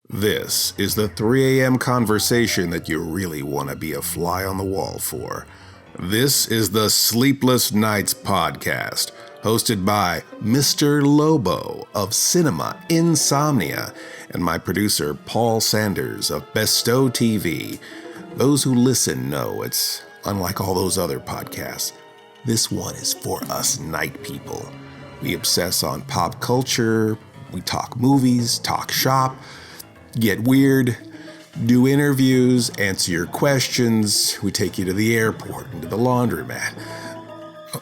This is the 3 a.m. conversation that you really want to be a fly on the wall for. This is the Sleepless Knights podcast, hosted by Mr. Lobo of Cinema Insomnia and my producer Paul Sanders of BESTOW TV. Those who listen know it's unlike all those other podcasts. This one is for us night people. We obsess on pop culture, we talk movies, talk shop, get weird, do interviews, answer your questions. We take you to the airport and to the laundromat.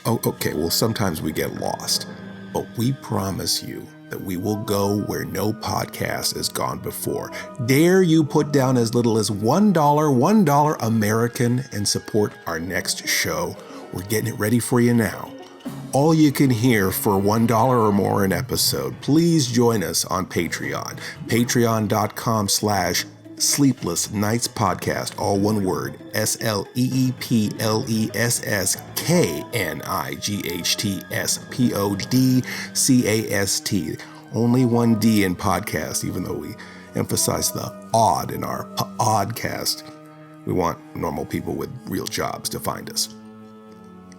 Okay, well, sometimes we get lost, but we promise you that we will go where no podcast has gone before. Dare you put down as little as $1 American and support our next show? We're getting it ready for you now. All you can hear for $1 or more an episode. Please join us on Patreon. Patreon.com/Sleepless Knights Podcast, all one word, SLEEPLESS KNIGHTS Only one D in podcast, even though we emphasize the odd in our pODDcast. We want normal people with real jobs to find us.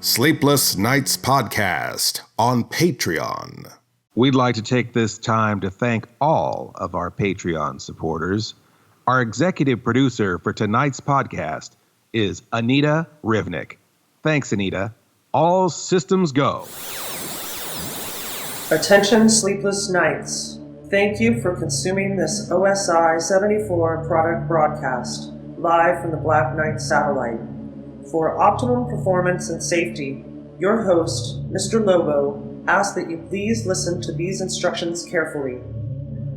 Sleepless Knights Podcast on Patreon. We'd like to take this time to thank all of our Patreon supporters. Our executive producer for tonight's podcast is Anita Rivnick. Thanks, Anita. All systems go. Attention, Sleepless Knights. Thank you for consuming this OSI 74 product broadcast, live from the Black Knight satellite. For optimum performance and safety, your host, Mr. Lobo, asks that you please listen to these instructions carefully.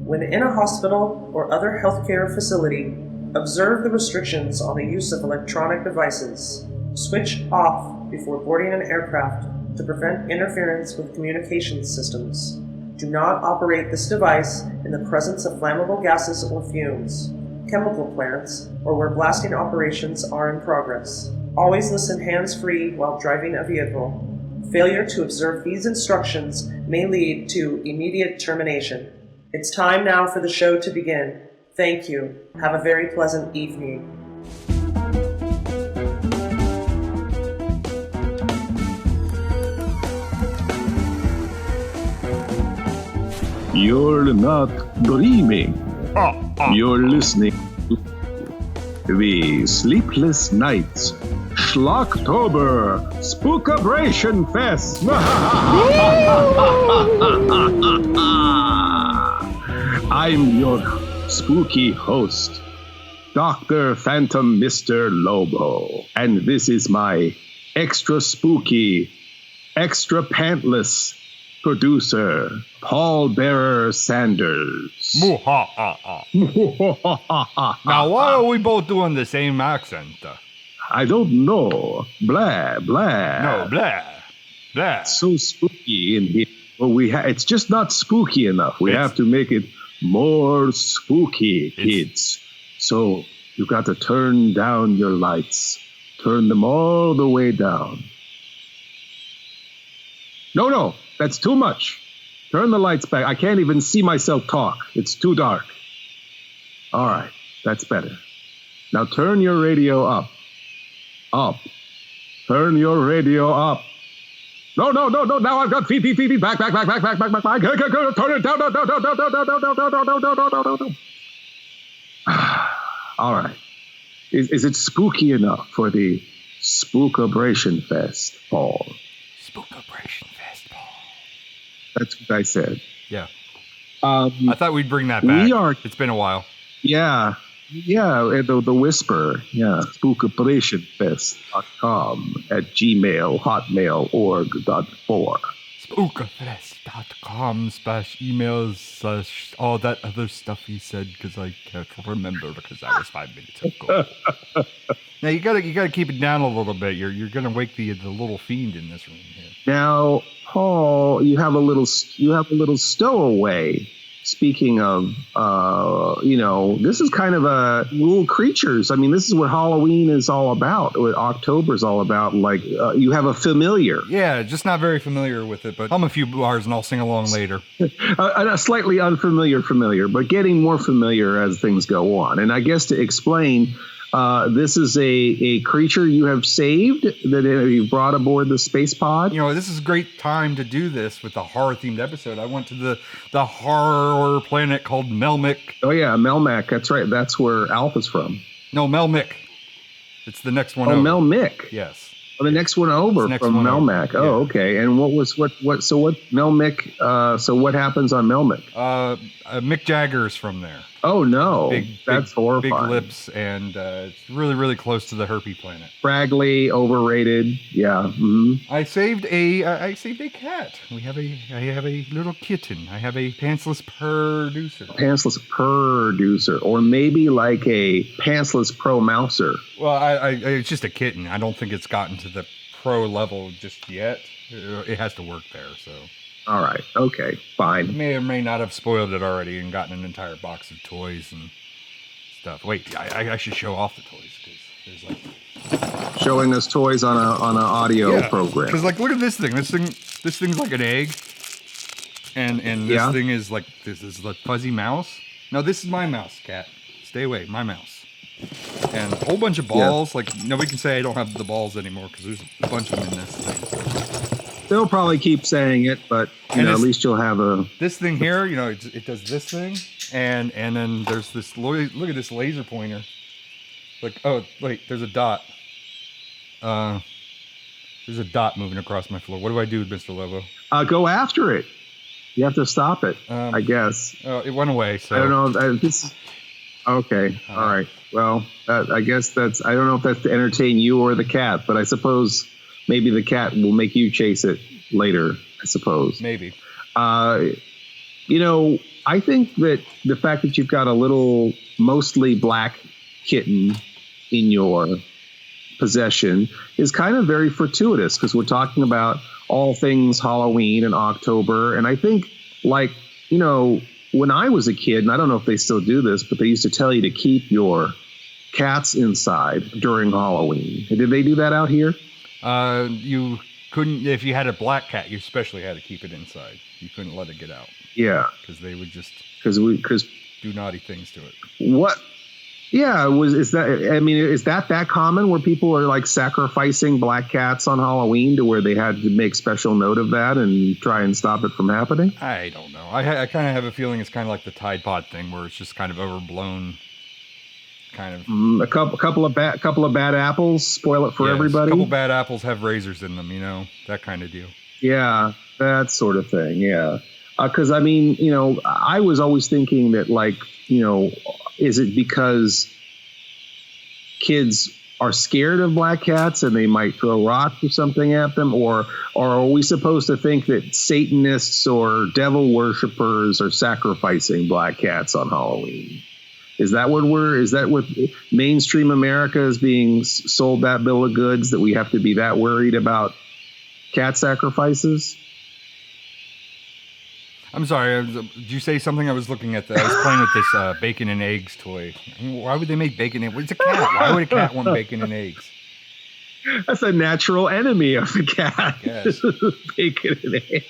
When in a hospital or other healthcare facility, observe the restrictions on the use of electronic devices. Switch off before boarding an aircraft to prevent interference with communication systems. Do not operate this device in the presence of flammable gases or fumes, chemical plants, or where blasting operations are in progress. Always listen hands-free while driving a vehicle. Failure to observe these instructions may lead to immediate termination. It's time now for the show to begin. Thank you. Have a very pleasant evening. You're not dreaming. You're listening to the Sleepless Knights Schlocktober Spookabration Fest. I'm your spooky host, Dr. Phantom Mr. Lobo, and this is my extra spooky, extra pantless producer, Paul Bearer Sanders. Now, why are we both doing the same accent? I don't know. Blah, blah. No, blah, blah. It's so spooky in here. Well, it's just not spooky enough. We have to make it more spooky, kids. So you got to turn down your lights. Turn them all the way down. No, that's too much. Turn the lights back. I can't even see myself talk. It's too dark. All right, that's better. Now turn your radio up. Up. Turn your radio up. No. Now I've got feet. Back. Turn it down. All right. Is it spooky enough for the Spookabration Fest, Paul? Spookabration Fest, Paul. That's what I said. Yeah. I thought we'd bring that back. It's been a while. Yeah, the whisper. Yeah, spookoperationfest.com at Gmail, hotmail.org.4. Spookafest.com/emails/ all that other stuff he said, because I can't remember because that was 5 minutes ago. Now you gotta keep it down a little bit. You're gonna wake the little fiend in this room here. Now, Paul, you have a little stowaway speaking of, this is kind of a little creatures. I mean, this is what Halloween is all about, what October is all about. Like, you have a familiar. Yeah, just not very familiar with it, but hum a few bars and I'll sing along later. A slightly unfamiliar familiar, but getting more familiar as things go on. And I guess to explain, this is a creature you have saved that you brought aboard the space pod. This is a great time to do this with the horror-themed episode. I went to the horror planet called Melmac. Oh, yeah, Melmac. That's right. That's where Alpha's from. No, Melmac. It's the next one over. Melmac. Yes. Oh, the next one over from Melmac. Over. Oh, okay. And what Melmac, so what happens on Melmac? Mick Jagger's from there. Oh, no. That's horrifying. Big lips, and it's really, really close to the herpy planet. Fraggly, overrated. Yeah. Mm-hmm. I saved a cat. I have a little kitten. I have a pantsless producer. Pantsless producer, or maybe like a pantsless pro mouser. Well, it's just a kitten. I don't think it's gotten to the pro level just yet. It has to work there, so. All right. Okay. Fine. I may or may not have spoiled it already and gotten an entire box of toys and stuff. Wait, I should show off the toys because there's showing us toys on an audio program. Because look at this thing. This thing's like an egg, and this thing is like this is the fuzzy mouse. No, this is my mouse, cat. Stay away, my mouse. And a whole bunch of balls. Like nobody can say I don't have the balls anymore because there's a bunch of them in this thing. They'll probably keep saying it, but at least you'll have this thing here. It does this thing, and then there's this. Look at this laser pointer. Like, oh wait, there's a dot. There's a dot moving across my floor. What do I do, Mr. Lobo? Go after it. You have to stop it, I guess. Oh, it went away. So I don't know. Okay. All right. Well, I guess I don't know if that's to entertain you or the cat, but I suppose. Maybe the cat will make you chase it later, I suppose. Maybe. I think that the fact that you've got a little mostly black kitten in your possession is kind of very fortuitous because we're talking about all things Halloween and October. And I think, when I was a kid, and I don't know if they still do this, but they used to tell you to keep your cats inside during Halloween. Did they do that out here? You couldn't, if you had a black cat, you especially had to keep it inside. You couldn't let it get out. Yeah. Because they would just do naughty things to it. What? Yeah. Is that common where people are like sacrificing black cats on Halloween to where they had to make special note of that and try and stop it from happening? I don't know. I kind of have a feeling it's kind of like the Tide Pod thing where it's just kind of overblown. Kind of a couple of bad apples spoil it for everybody. A couple bad apples have razors in them, that kind of deal. Yeah, that sort of thing. Yeah, because I was always thinking that is it because kids are scared of black cats and they might throw rocks or something at them, or are we supposed to think that Satanists or devil worshippers are sacrificing black cats on Halloween? Is that what mainstream America is being sold that bill of goods that we have to be that worried about cat sacrifices? I'm sorry. Did you say something? I was looking at I was playing with this bacon and eggs toy. Why would they make bacon and eggs? It's a cat. Why would a cat want bacon and eggs? That's a natural enemy of the cat. Yes. Bacon and eggs.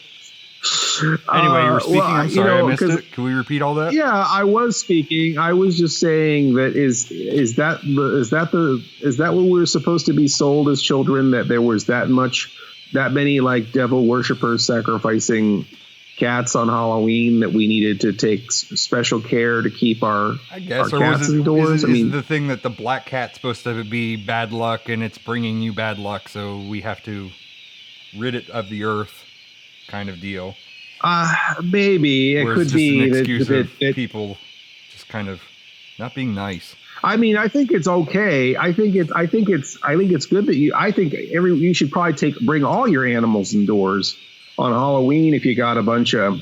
Anyway, you were speaking. I'm sorry, I missed it. Can we repeat all that? Yeah, I was speaking. I was just saying that is that what we were supposed to be sold as children, that there was that many like devil worshippers sacrificing cats on Halloween, that we needed to take special care to keep our cats indoors? Is the thing that the black cat's supposed to be bad luck and it's bringing you bad luck, so we have to rid it of the earth? Kind of deal. Maybe it could be an excuse of people just kind of not being nice. I think it's okay. I think it's good that you should probably bring all your animals indoors on Halloween if you got a bunch of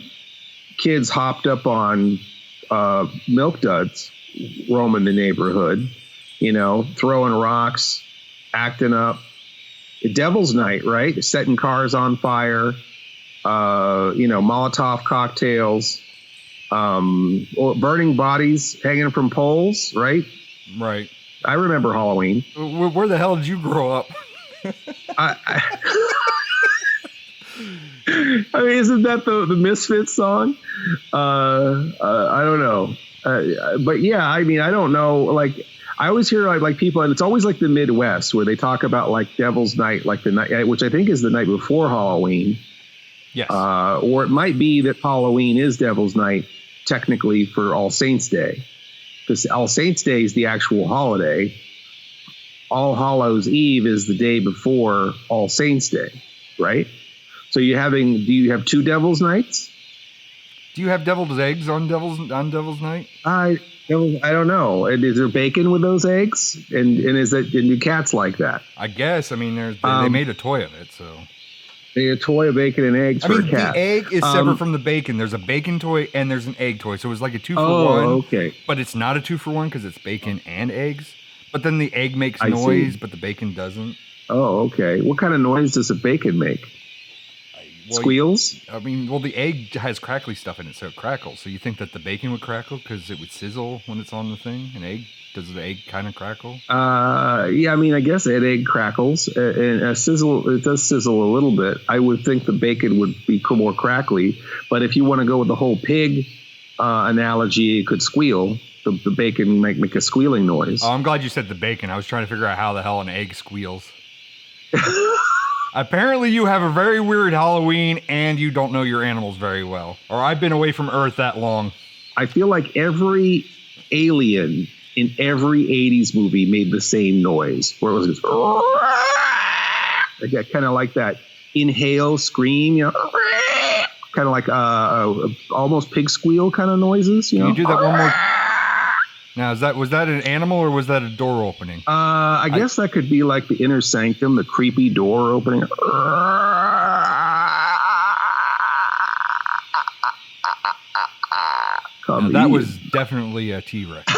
kids hopped up on milk duds roaming the neighborhood, throwing rocks, acting up. Devil's Night, right? Setting cars on fire. Molotov cocktails, or burning bodies hanging from poles, right? Right. I remember Halloween. Where the hell did you grow up? I mean, isn't that the Misfits song? I don't know. But yeah, I mean, I don't know. Like, I always hear like people, and it's always like the Midwest where they talk about like Devil's Night, like the night, which I think is the night before Halloween. Yes. Or it might be that Halloween is Devil's Night technically for All Saints Day, because All Saints Day is the actual holiday. All Hallows Eve is the day before All Saints Day, right? So do you have two Devil's Nights? Do you have deviled eggs on Devil's Night? I don't know. And is there bacon with those eggs? And do cats like that? I guess. I mean, they made a toy of it, so. They a toy of bacon and eggs for a cat. The egg is separate from the bacon. There's a bacon toy and there's an egg toy. So it's like a 2-for-1. Oh, okay. But it's not a 2-for-1 because it's bacon and eggs. But then the egg makes noise, but the bacon doesn't. Oh, okay. What kind of noise does a bacon make? Squeals? I mean, well, the egg has crackly stuff in it, so it crackles. So you think that the bacon would crackle because it would sizzle when it's on the thing? An egg? Does the egg kind of crackle? Yeah, I mean, I guess an egg crackles and a sizzle. It does sizzle a little bit. I would think the bacon would be more crackly, but if you want to go with the whole pig analogy, it could squeal. The bacon might make a squealing noise. Oh, I'm glad you said the bacon. I was trying to figure out how the hell an egg squeals. Apparently, you have a very weird Halloween, and you don't know your animals very well. Or I've been away from Earth that long. I feel like every alien in every 80s movie made the same noise, where it was just kind of like that inhale scream, kind of like almost pig squeal kind of noises. Can you do that one more? Now, was that an animal or was that a door opening? I guess that could be like the inner sanctum, the creepy door opening. Now, that was definitely a T-Rex.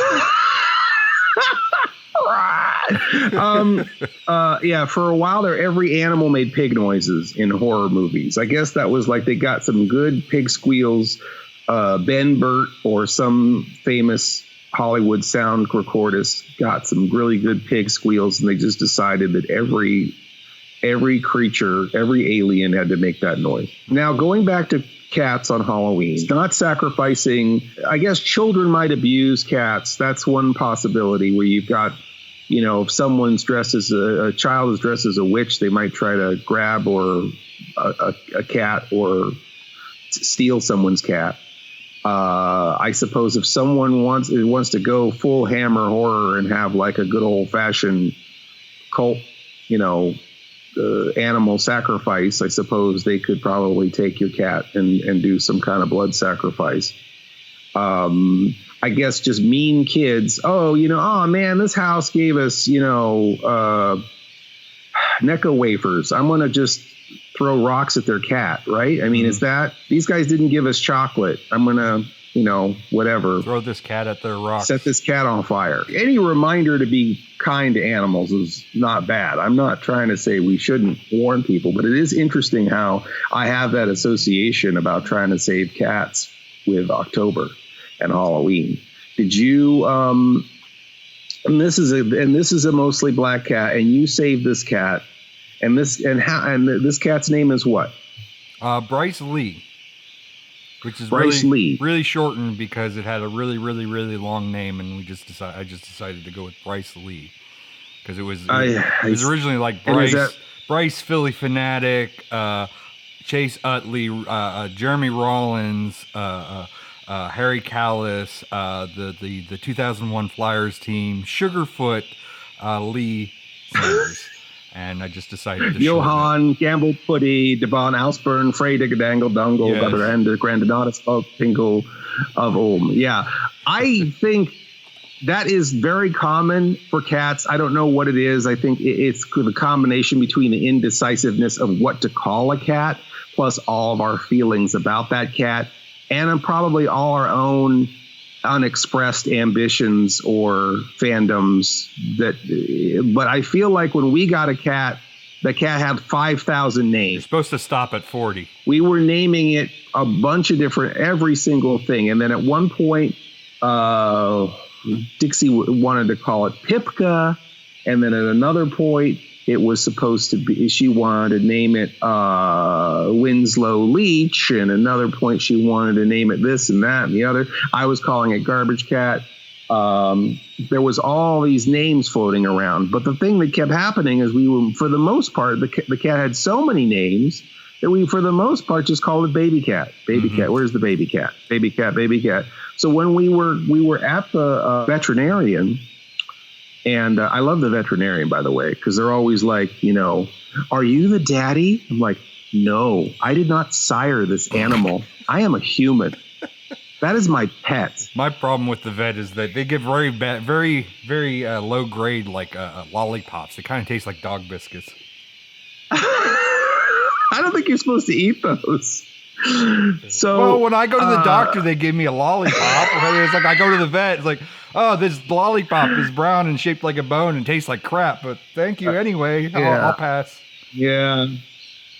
Yeah, for a while there, every animal made pig noises in horror movies. I guess that was like they got some good pig squeals. Ben Burt or some famous Hollywood sound recordist got some really good pig squeals, and they just decided that every creature, every alien had to make that noise. Now, going back to cats on Halloween, not sacrificing, I guess children might abuse cats. That's one possibility where you've got, if someone's dressed as a child is dressed as a witch, they might try to grab or a cat or steal someone's cat. I suppose if someone wants to go full hammer horror and have like a good old fashioned cult, animal sacrifice, I suppose they could probably take your cat and do some kind of blood sacrifice. I guess just mean kids. Oh, oh man, this house gave us, Necco wafers. I'm going to just throw rocks at their cat, right? I mean, is that these guys didn't give us chocolate? I'm going to, whatever. Throw this cat at their rocks. Set this cat on fire. Any reminder to be kind to animals is not bad. I'm not trying to say we shouldn't warn people, but it is interesting how I have that association about trying to save cats with October and Halloween. Did you, and this is a mostly black cat, and you saved this cat. And this cat's name is what? Bryce Lee, which is really shortened because it had a really, really, really long name, and I just decided to go with Bryce Lee because it was originally like Bryce Philly Fanatic, Chase Utley, Jeremy Rollins, Harry Callis, the 2001 Flyers team, Sugarfoot, Lee Sanders. And I just decided to Johann, Gamble Putty, Devon Ausburn, Frey Diggadangle Dungle, Brother Grandonatus of Pingle of Ulm. Yeah. I think that is very common for cats. I don't know what it is. I think it's the combination between the indecisiveness of what to call a cat, plus all of our feelings about that cat, and probably all our own unexpressed ambitions or fandoms but I feel like when we got a cat The cat had 5,000 You're names. supposed to stop at 40. We were naming it a bunch of every single thing. And then at one point, Dixie wanted to call it Pipka. And then at another point, it was supposed to be, she wanted to name it Winslow Leach. And another point, she wanted to name it this and that and the other. I was calling it Garbage Cat. There was all these names floating around. But the thing that kept happening is we were, for the most part, the cat had so many names that we, for the most part, just called it Baby Cat. Baby Cat. Where's the baby cat? Baby Cat, Baby Cat. So when we were at the veterinarian, and I love the veterinarian, by the way, because they're always like, you know, are you the daddy? I'm like, no, I did not sire this animal. I am a human. That is my pet. My problem with the vet is that they give very bad, very low grade like lollipops. They kind of taste like dog biscuits. I don't think you're supposed to eat those. So, well, when I go to the doctor, they give me a lollipop. It's like I go to the vet. It's like, oh, this lollipop is brown and shaped like a bone and tastes like crap. But thank you anyway. Yeah. I'll pass. Yeah,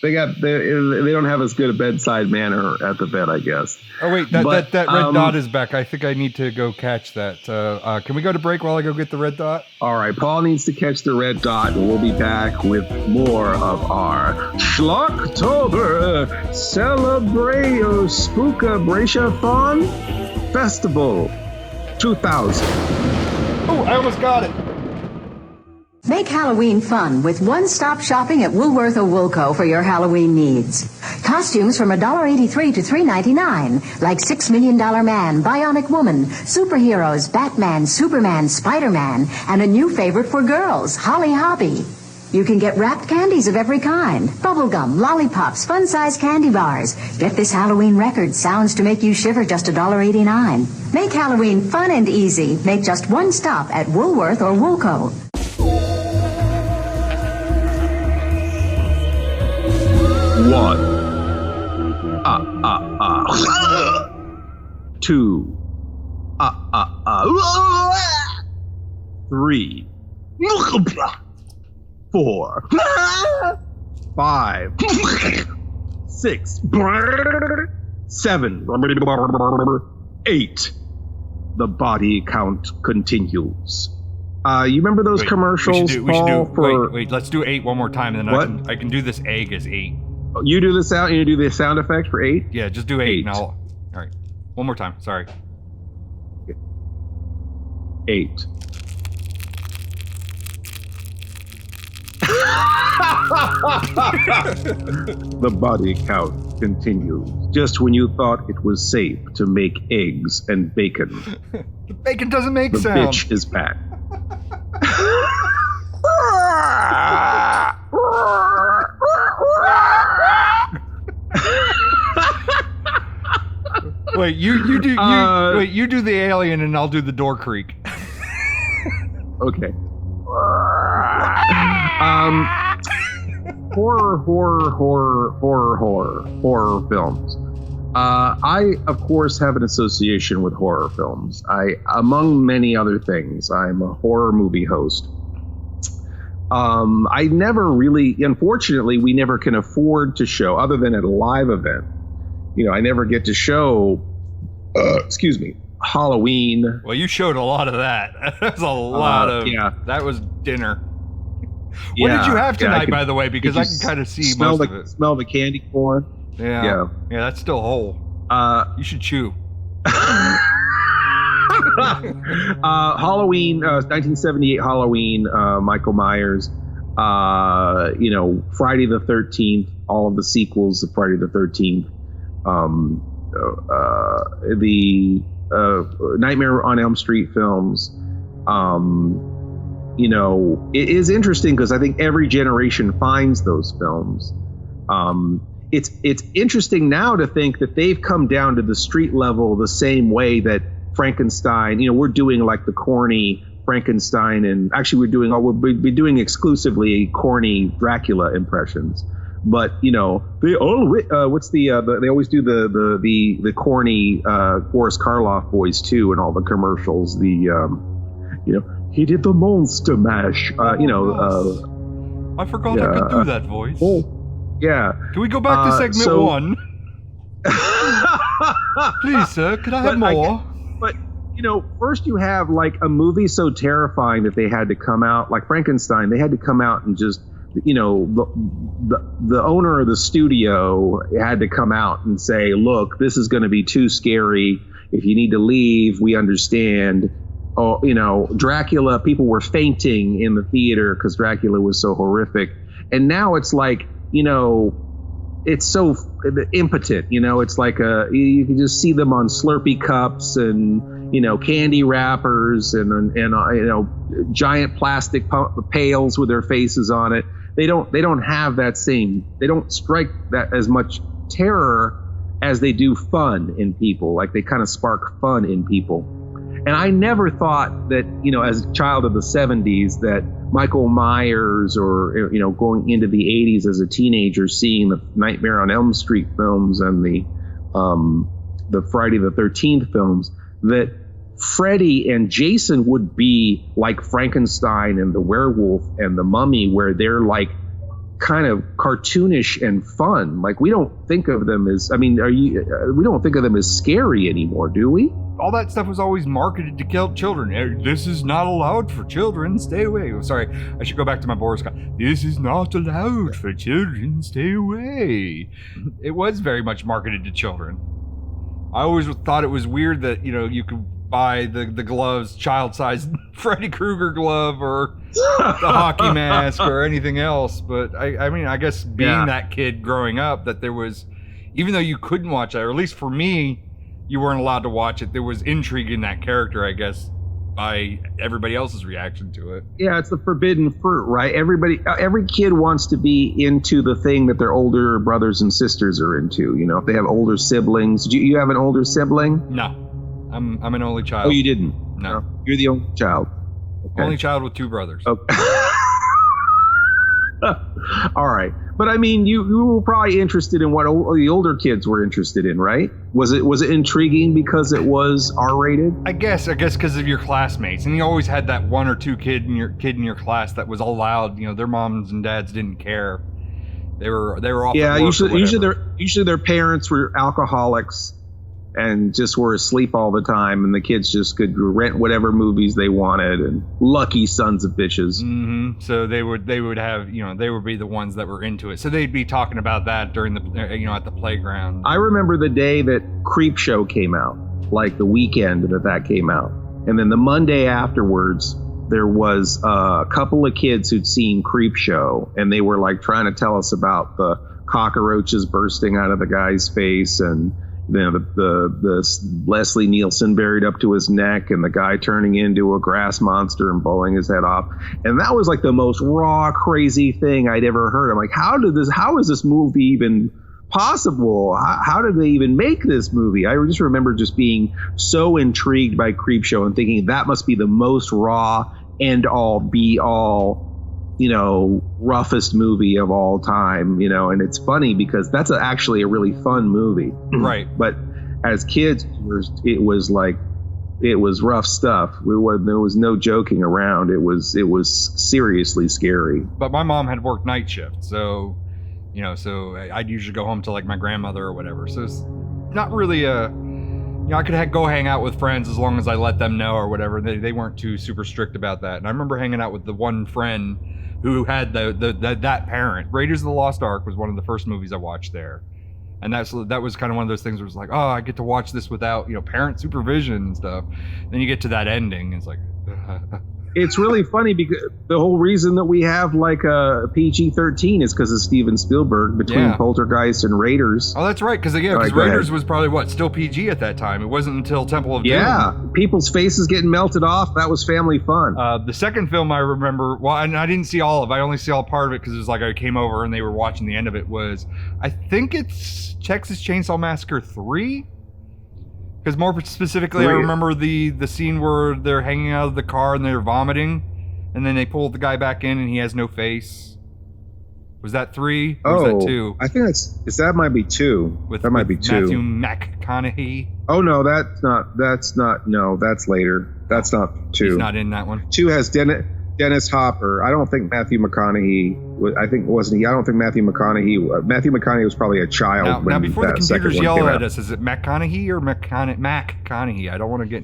they don't have as good a bedside manner at the vet, I guess. Oh wait, that red dot is back. I think I need to go catch that. Can we go to break while I go get the red dot? All right, Paul needs to catch the red dot, and we'll be back with more of our Schlocktober Celebray Spookabracia-thon Festival 2000. Oh, I almost got it. Make Halloween fun with one-stop shopping at Woolworth or Woolco for your Halloween needs. Costumes from $1.83 to $3.99, like $6 Million Man, Bionic Woman, superheroes, Batman, Superman, Spider-Man, and a new favorite for girls, Holly Hobby. You can get wrapped candies of every kind, bubblegum, lollipops, fun-sized candy bars. Get this Halloween record, Sounds to Make You Shiver, just $1.89. Make Halloween fun and easy. Make just one stop at Woolworth or Woolco. 1. 2. 3. 4. 5. 6. 7. 8. The body count continues. You remember those commercials, Paul? Wait, let's do 8 one more time, and then I can do this egg as 8. You do the sound. You do the sound effect for 8. Yeah, just do 8. And all right, one more time. Sorry. 8. The body count continues. Just when you thought it was safe to make eggs and bacon, The bacon doesn't make the sound. bitch is back. Wait, you do the alien, and I'll do the door creak. Okay. Horror films. I, of course, have an association with horror films. Among many other things, I'm a horror movie host. I never really, unfortunately, we never can afford to show, other than at a live event. You know, I never get to show, Halloween. Well, you showed a lot of that. That was a lot of. Yeah. That was dinner. What did you have tonight, by the way? Because I can kind of see most of it. Smell the candy corn. Yeah, that's still whole. You should chew. Halloween, 1978 Halloween, Michael Myers, Friday the 13th, all of the sequels of Friday the 13th, the Nightmare on Elm Street films. It is interesting because I think every generation finds those films. It's interesting now to think that they've come down to the street level the same way that Frankenstein, we're doing like the corny Frankenstein, and actually we'll be doing exclusively corny Dracula impressions. But they always do the corny Boris Karloff voice too in all the commercials. He did the monster mash. I forgot I could do that voice. Yeah. Can we go back to segment 1? Please, sir, could I have more? But, first you have like a movie so terrifying that they had to come out, like Frankenstein, they had to come out and just, the owner of the studio had to come out and say, look, this is going to be too scary. If you need to leave, we understand. Oh, Dracula, people were fainting in the theater because Dracula was so horrific. And now it's like, it's so impotent, it's like you can just see them on Slurpee cups and, candy wrappers and giant plastic pails with their faces on it. They don't have that same, they don't strike that as much terror as they do fun in people. Like they kind of spark fun in people. And I never thought that, as a child of the 70s, that Michael Myers or, going into the 80s as a teenager, seeing the Nightmare on Elm Street films and the Friday the 13th films, that Freddy and Jason would be like Frankenstein and the werewolf and the mummy, where they're like kind of cartoonish and fun. Like we don't think of them as, we don't think of them as scary anymore, do we? All that stuff was always marketed to kill children. This is not allowed for children. Stay away. Oh, sorry, I should go back to my Boris Scott. This is not allowed for children. Stay away. It was very much marketed to children. I always thought it was weird that, you could buy the gloves, child-sized Freddy Krueger glove or the hockey mask or anything else. But I guess being that kid growing up, that there was, even though you couldn't watch that, or at least for me, you weren't allowed to watch it. There was intrigue in that character, I guess, by everybody else's reaction to it. Yeah, it's the forbidden fruit, right? Every kid wants to be into the thing that their older brothers and sisters are into. If they have older siblings. Do you have an older sibling? No, I'm an only child. Oh, you didn't? No. You're the only child. Okay. Only child with 2 brothers. Okay. All right. But you were probably interested in what the older kids were interested in, right? Was it intriguing because it was R-rated? I guess because of your classmates, and you always had that 1 or 2 kid in your class that was allowed. Their moms and dads didn't care. They were off. Yeah, usually their parents were alcoholics and just were asleep all the time, and the kids just could rent whatever movies they wanted, and lucky sons of bitches. Mm-hmm. So they would have, they would be the ones that were into it. So they'd be talking about that during the, at the playground. I remember the day that Creepshow came out, like the weekend that came out. And then the Monday afterwards, there was a couple of kids who'd seen Creepshow, and they were like trying to tell us about the cockroaches bursting out of the guy's face, and the Leslie Nielsen buried up to his neck, and the guy turning into a grass monster and blowing his head off. And that was like the most raw, crazy thing I'd ever heard. I'm like, how is this movie even possible? How did they even make this movie? I just remember just being so intrigued by Creepshow and thinking that must be the most raw, end all, be all, roughest movie of all time, and it's funny because that's actually a really fun movie. Right. But as kids, it was rough stuff. There was no joking around. It was seriously scary. But my mom had worked night shift, so, so I'd usually go home to like my grandmother or whatever. So it's not really I could go hang out with friends as long as I let them know or whatever. They weren't too super strict about that. And I remember hanging out with the one friend who had that parent. Raiders of the Lost Ark was one of the first movies I watched there. And that was kind of one of those things where it's like, oh, I get to watch this without, parent supervision and stuff. Then you get to that ending, it's like... It's really funny because the whole reason that we have like a PG-13 is because of Steven Spielberg between Poltergeist and Raiders. Oh, that's right. Because Raiders was probably still PG at that time. It wasn't until Temple of Doom. Yeah, people's faces getting melted off. That was family fun. The second film I remember, and I didn't see all of it. I only saw part of it because it was like I came over and they were watching the end of it. I think it's Texas Chainsaw Massacre 3. Because more specifically, I remember the scene where they're hanging out of the car and they're vomiting, and then they pull the guy back in and he has no face. Was that 3? Or was that 2? I think that might be 2. That might be 2. Matthew McConaughey. Oh no, that's not. No, that's later. That's not 2. He's not in that one. 2 has Dennis Hopper. I don't think Matthew McConaughey. I think wasn't he? I don't think Matthew McConaughey. Matthew McConaughey was probably a child. Now before the computers yell at out. us, is it McConaughey or McConaughey? I don't want to.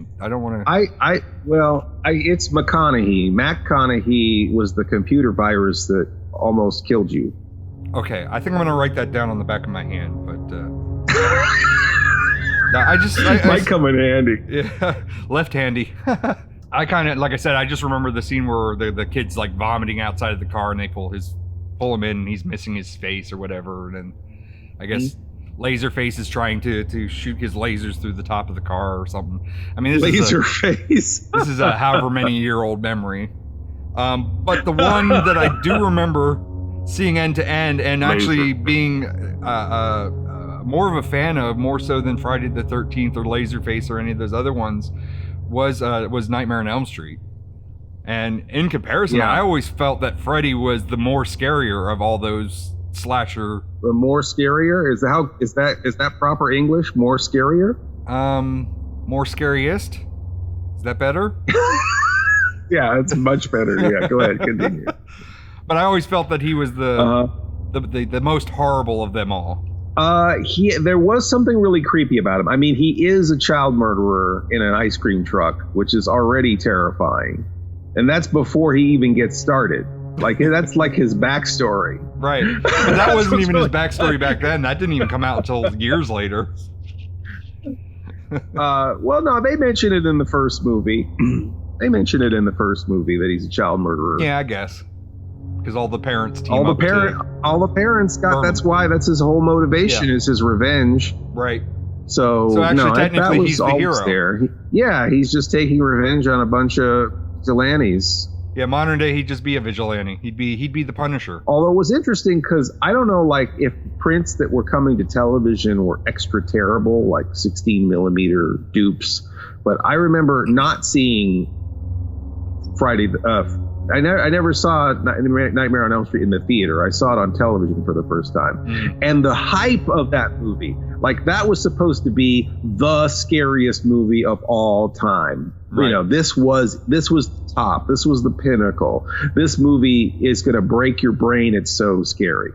It's McConaughey. McConaughey was the computer virus that almost killed you. Okay, I think I'm gonna write that down on the back of my hand, but. I might come in handy. Yeah, left-handy. I kind of, like I said, I just remember the scene where the kid's like vomiting outside of the car, and they pull him in, and he's missing his face or whatever, and then I guess Laserface is trying to shoot his lasers through the top of the car or something. I mean, this is a however many year old memory. But the one that I do remember seeing end to end, and actually being more of a fan of, more so than Friday the 13th or Laserface or any of those other ones, was Nightmare on Elm Street. And in comparison, I always felt that Freddy was the more scarier of all those slasher. The more scarier? Is that proper English? More scarier? More scariest? Is that better? Yeah, it's much better. Yeah, go ahead, continue. But I always felt that he was the most horrible of them all. There was something really creepy about him. I mean, he is a child murderer in an ice cream truck, which is already terrifying. And that's before he even gets started. Like, that's like his backstory. Right. But that wasn't even his backstory back then. That didn't even come out until years later. Well, no, they mention it in the first movie. That he's a child murderer. Yeah, I guess. Because all the parents team all the parents got. That's his whole motivation is his revenge. Right. So actually, technically, he's the hero. There. He's just taking revenge on a bunch of vigilantes. Yeah, modern day, he'd just be a vigilante. He'd be the Punisher. Although it was interesting because I don't know, like, if prints that were coming to television were extra terrible, like 16 millimeter dupes. But I remember not seeing Friday. I never saw Nightmare on Elm Street in the theater. I saw it on television for the first time. And the hype of that movie, like, that was supposed to be the scariest movie of all time. Right. You know, this was the top. This was the pinnacle. This movie is going to break your brain. It's so scary.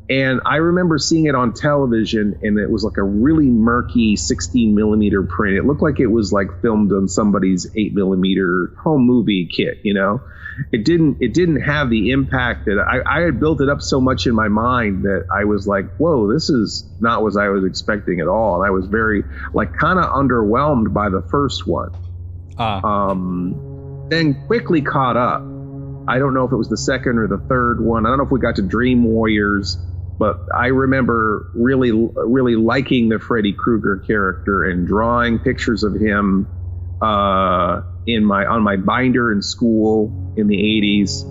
And I remember seeing it on television, and it was like a really murky 16 millimeter print. It looked like it was like filmed on somebody's 8 millimeter home movie kit, you know? It didn't have the impact that I had built it up so much in my mind that I was like, whoa, this is not what I was expecting at all. And I was very, like, kind of underwhelmed by the first one. Then quickly caught up. I don't know if it was the second or the third one. I don't know if we got to Dream Warriors, but I remember really, really liking the Freddy Krueger character and drawing pictures of him on my binder in school in the 80s.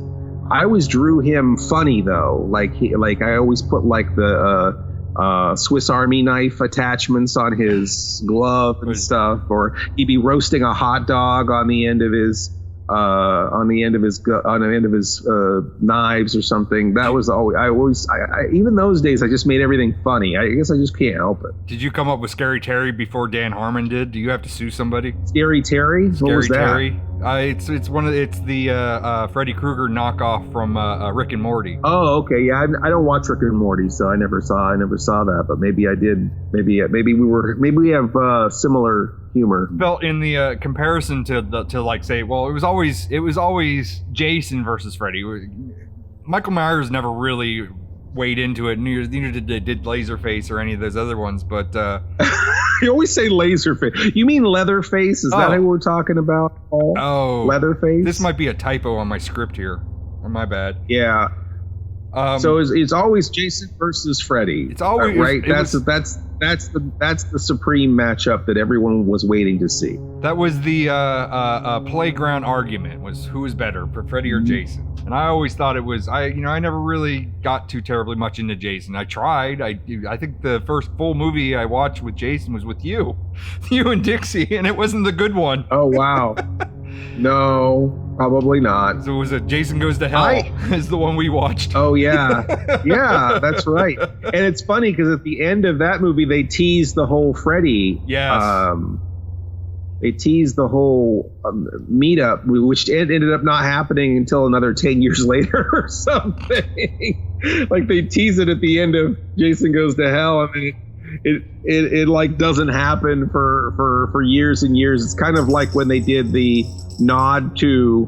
I always drew him funny though. Like I always put like the Swiss Army knife attachments on his glove and stuff, or he'd be roasting a hot dog on the end of his knives or something. That was always even those days I just made everything funny. I guess I just can't help it. Did you come up with Scary Terry before Dan Harmon did? Do you have to sue somebody? Scary Terry? What was that? Terry. It's the Freddy Krueger knockoff from Rick and Morty. Oh, okay. Yeah, I don't watch Rick and Morty, so I never saw that. But maybe I did. Maybe we have similar humor. Felt in the comparison to like say, well, it was always Jason versus Freddy. Michael Myers never really weighed into it. Neither did Laserface or any of those other ones. But you always say Laserface. You mean Leatherface? Is that what we're talking about? Oh, Leatherface. This might be a typo on my script here. Or my bad. Yeah. So it's always Jason versus Freddy. It's always right. That's the supreme matchup that everyone was waiting to see. That was the playground argument: was who was better, Freddy or Jason? And I always thought it was I never really got too terribly much into Jason. I tried. I think the first full movie I watched with Jason was with you and Dixie, and it wasn't the good one. Oh wow. No, probably not. So it was Jason Goes to Hell is the one we watched. Oh, yeah. Yeah, that's right. And it's funny because at the end of that movie, they tease the whole Freddy. Yes. They teased the whole meetup, which ended up not happening until another 10 years later or something. Like they tease it at the end of Jason Goes to Hell. I mean, it like doesn't happen for years and years. It's kind of like when they did the nod to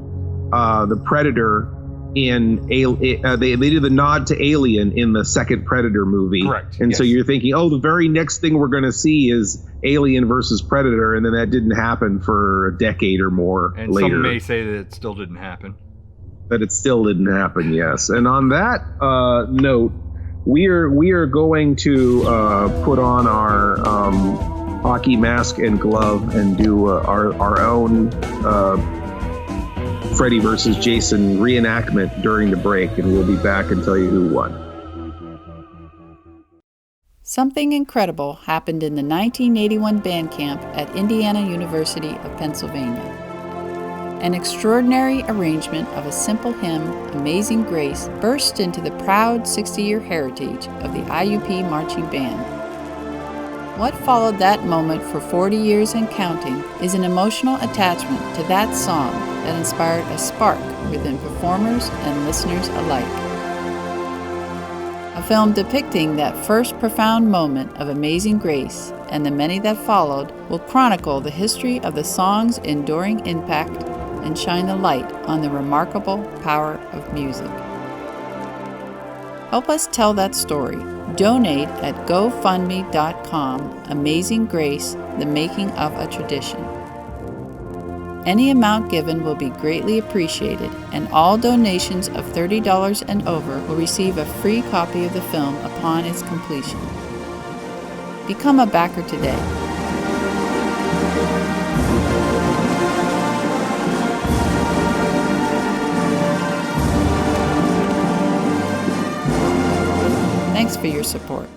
the Predator in they did the nod to Alien in the second Predator movie. Correct. And yes. so you're thinking, oh, the very next thing we're going to see is Alien versus Predator, and then that didn't happen for a decade or more and later. some may say that it still didn't happen. That it still didn't happen, yes. And on that note, we are going to put on our hockey mask and glove and do our own Freddy versus Jason reenactment during the break, and we'll be back and tell you who won. Something incredible happened in the 1981 band camp at Indiana University of Pennsylvania. An extraordinary arrangement of a simple hymn, Amazing Grace, burst into the proud 60-year heritage of the IUP marching band. What followed that moment for 40 years and counting is an emotional attachment to that song that inspired a spark within performers and listeners alike. A film depicting that first profound moment of Amazing Grace and the many that followed will chronicle the history of the song's enduring impact and shine the light on the remarkable power of music. Help us tell that story. Donate at gofundme.com. Amazing Grace, the making of a tradition. Any amount given will be greatly appreciated, and all donations of $30 and over will receive a free copy of the film upon its completion. Become a backer today. Thanks for your support.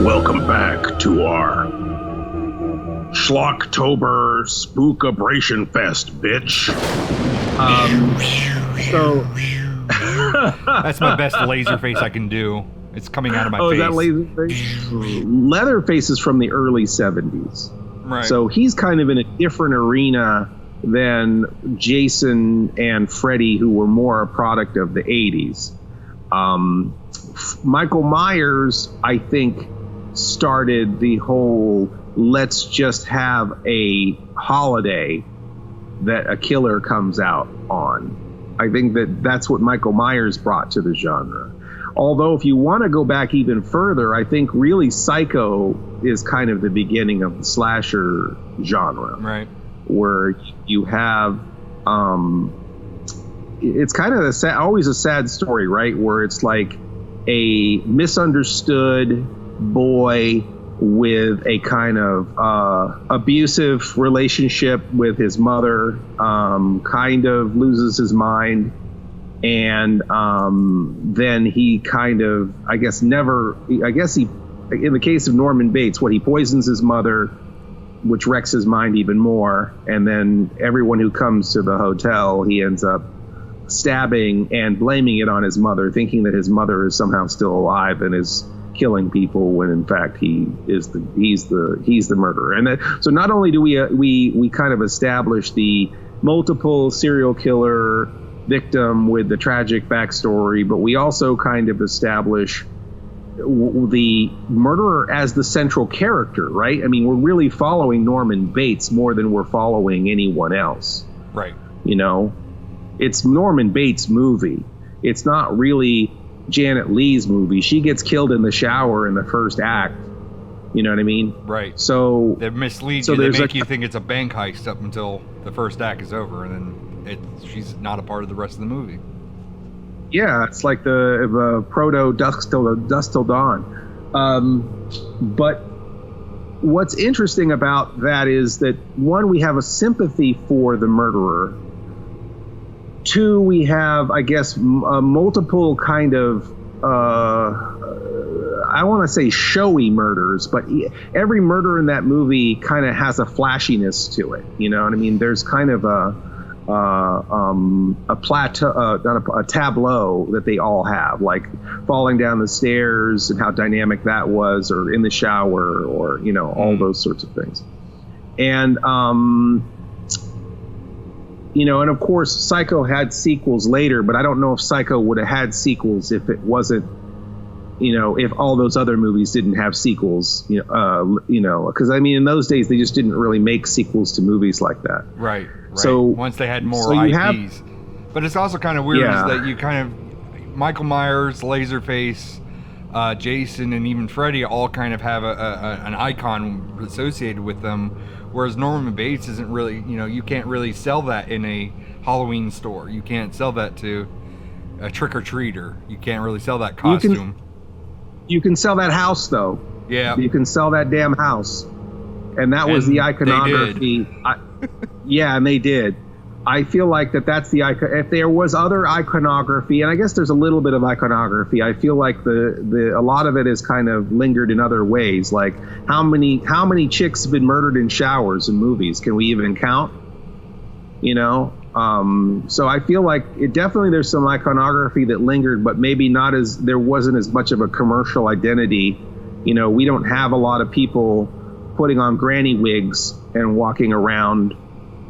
Welcome back to our Schlocktober Spookabration Fest, bitch. That's my best laser face I can do. It's coming out of my face. Oh, is that laser face? Leatherface is from the early 70s. Right. So he's kind of in a different arena than Jason and Freddy, who were more a product of the 80s. Michael Myers, I think, started the whole let's just have a holiday that a killer comes out on. I think that's what Michael Myers brought to the genre. Although if you want to go back even further, I think really Psycho is kind of the beginning of the slasher genre. Right. Where you have it's kind of always a sad story, right? Where it's like a misunderstood boy with a kind of abusive relationship with his mother, kind of loses his mind, and then he kind of, in the case of Norman Bates, he poisons his mother, which wrecks his mind even more, and then everyone who comes to the hotel, he ends up stabbing and blaming it on his mother, thinking that his mother is somehow still alive and is killing people, when in fact he's the murderer. And so not only do we kind of establish the multiple serial killer victim with the tragic backstory, but we also kind of establish the murderer as the central character, right? I mean, we're really following Norman Bates more than we're following anyone else. Right. You know, it's Norman Bates' movie. It's not really Janet Leigh's movie. She gets killed in the shower in the first act. You know what I mean? Right. So they mislead you. They make you think it's a bank heist up until the first act is over, and then she's not a part of the rest of the movie. Yeah, it's like the proto Dusk Till Dawn. But what's interesting about that is that, one, we have a sympathy for the murderer. Two, we have, I guess, multiple kind of, I want to say showy murders, but every murder in that movie kind of has a flashiness to it. You know what I mean? There's kind of a a tableau that they all have, like falling down the stairs and how dynamic that was, or in the shower, or all those sorts of things. And and of course Psycho had sequels later, but I don't know if Psycho would have had sequels if it wasn't, if all those other movies didn't have sequels, because I mean in those days they just didn't really make sequels to movies like that. Right. So once they had more IPs, but it's also kind of weird is that you kind of Michael Myers, Laserface, Jason, and even Freddy all kind of have an icon associated with them, whereas Norman Bates isn't really, you can't really sell that in a Halloween store. You can't sell that to a trick-or-treater. You can't really sell that costume. You can sell that house, though. Yeah. You can sell that damn house. And that was the iconography. And they did. I feel like that's the icon. If there was other iconography, and I guess there's a little bit of iconography, I feel like a lot of it is kind of lingered in other ways. Like how many chicks have been murdered in showers in movies? Can we even count? So I feel like there's some iconography that lingered, but maybe there wasn't as much of a commercial identity. We don't have a lot of people putting on granny wigs and walking around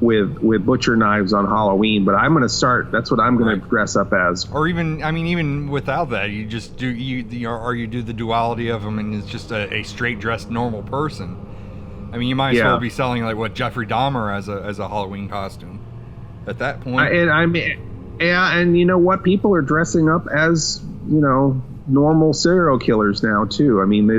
with butcher knives on Halloween, but I'm going to start. That's what I'm going to dress up as. Or even without that, you just do you do the duality of them, and it's just a straight dressed normal person. I mean, you might as well be selling like what Jeffrey Dahmer as a Halloween costume at that point. And you know what? People are dressing up as normal serial killers now too. I mean,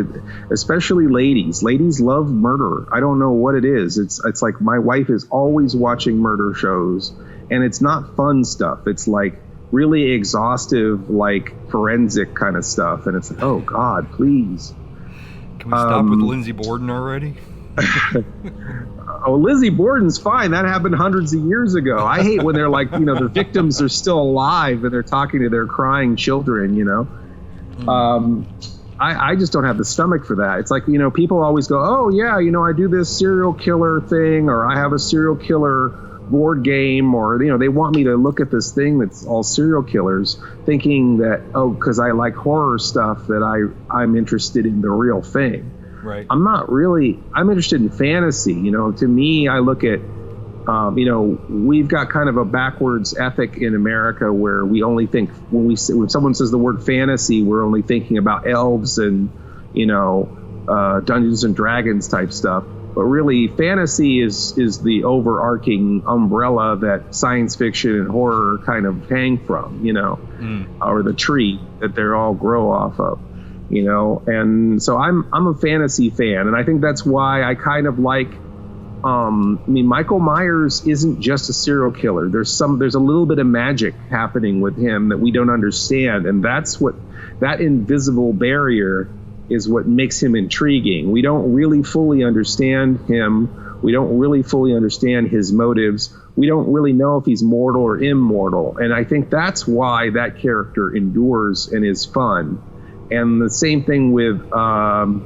especially ladies. Ladies love murder. I don't know what it is. It's like my wife is always watching murder shows, and it's not fun stuff. It's like really exhaustive, like forensic kind of stuff. And it's like, oh God, please. Can we stop with Lindsay Borden already? Oh, Lizzie Borden's fine. That happened hundreds of years ago. I hate when they're like, the victims are still alive and they're talking to their crying children, I just don't have the stomach for that. It's like, people always go, oh yeah, I do this serial killer thing, or I have a serial killer board game, or, they want me to look at this thing that's all serial killers, thinking that, because I like horror stuff, that I'm interested in the real thing. Right. I'm not really. I'm interested in fantasy. To me, I look at, we've got kind of a backwards ethic in America where we only think when someone says the word fantasy, we're only thinking about elves and, Dungeons and Dragons type stuff. But really, fantasy is the overarching umbrella that science fiction and horror kind of hang from, or the tree that they all grow off of. And so I'm a fantasy fan, and I think that's why I kind of like, Michael Myers isn't just a serial killer. There's a little bit of magic happening with him that we don't understand, and that invisible barrier is what makes him intriguing. We don't really fully understand him. We don't really fully understand his motives. We don't really know if he's mortal or immortal, and I think that's why that character endures and is fun. And the same thing with Friday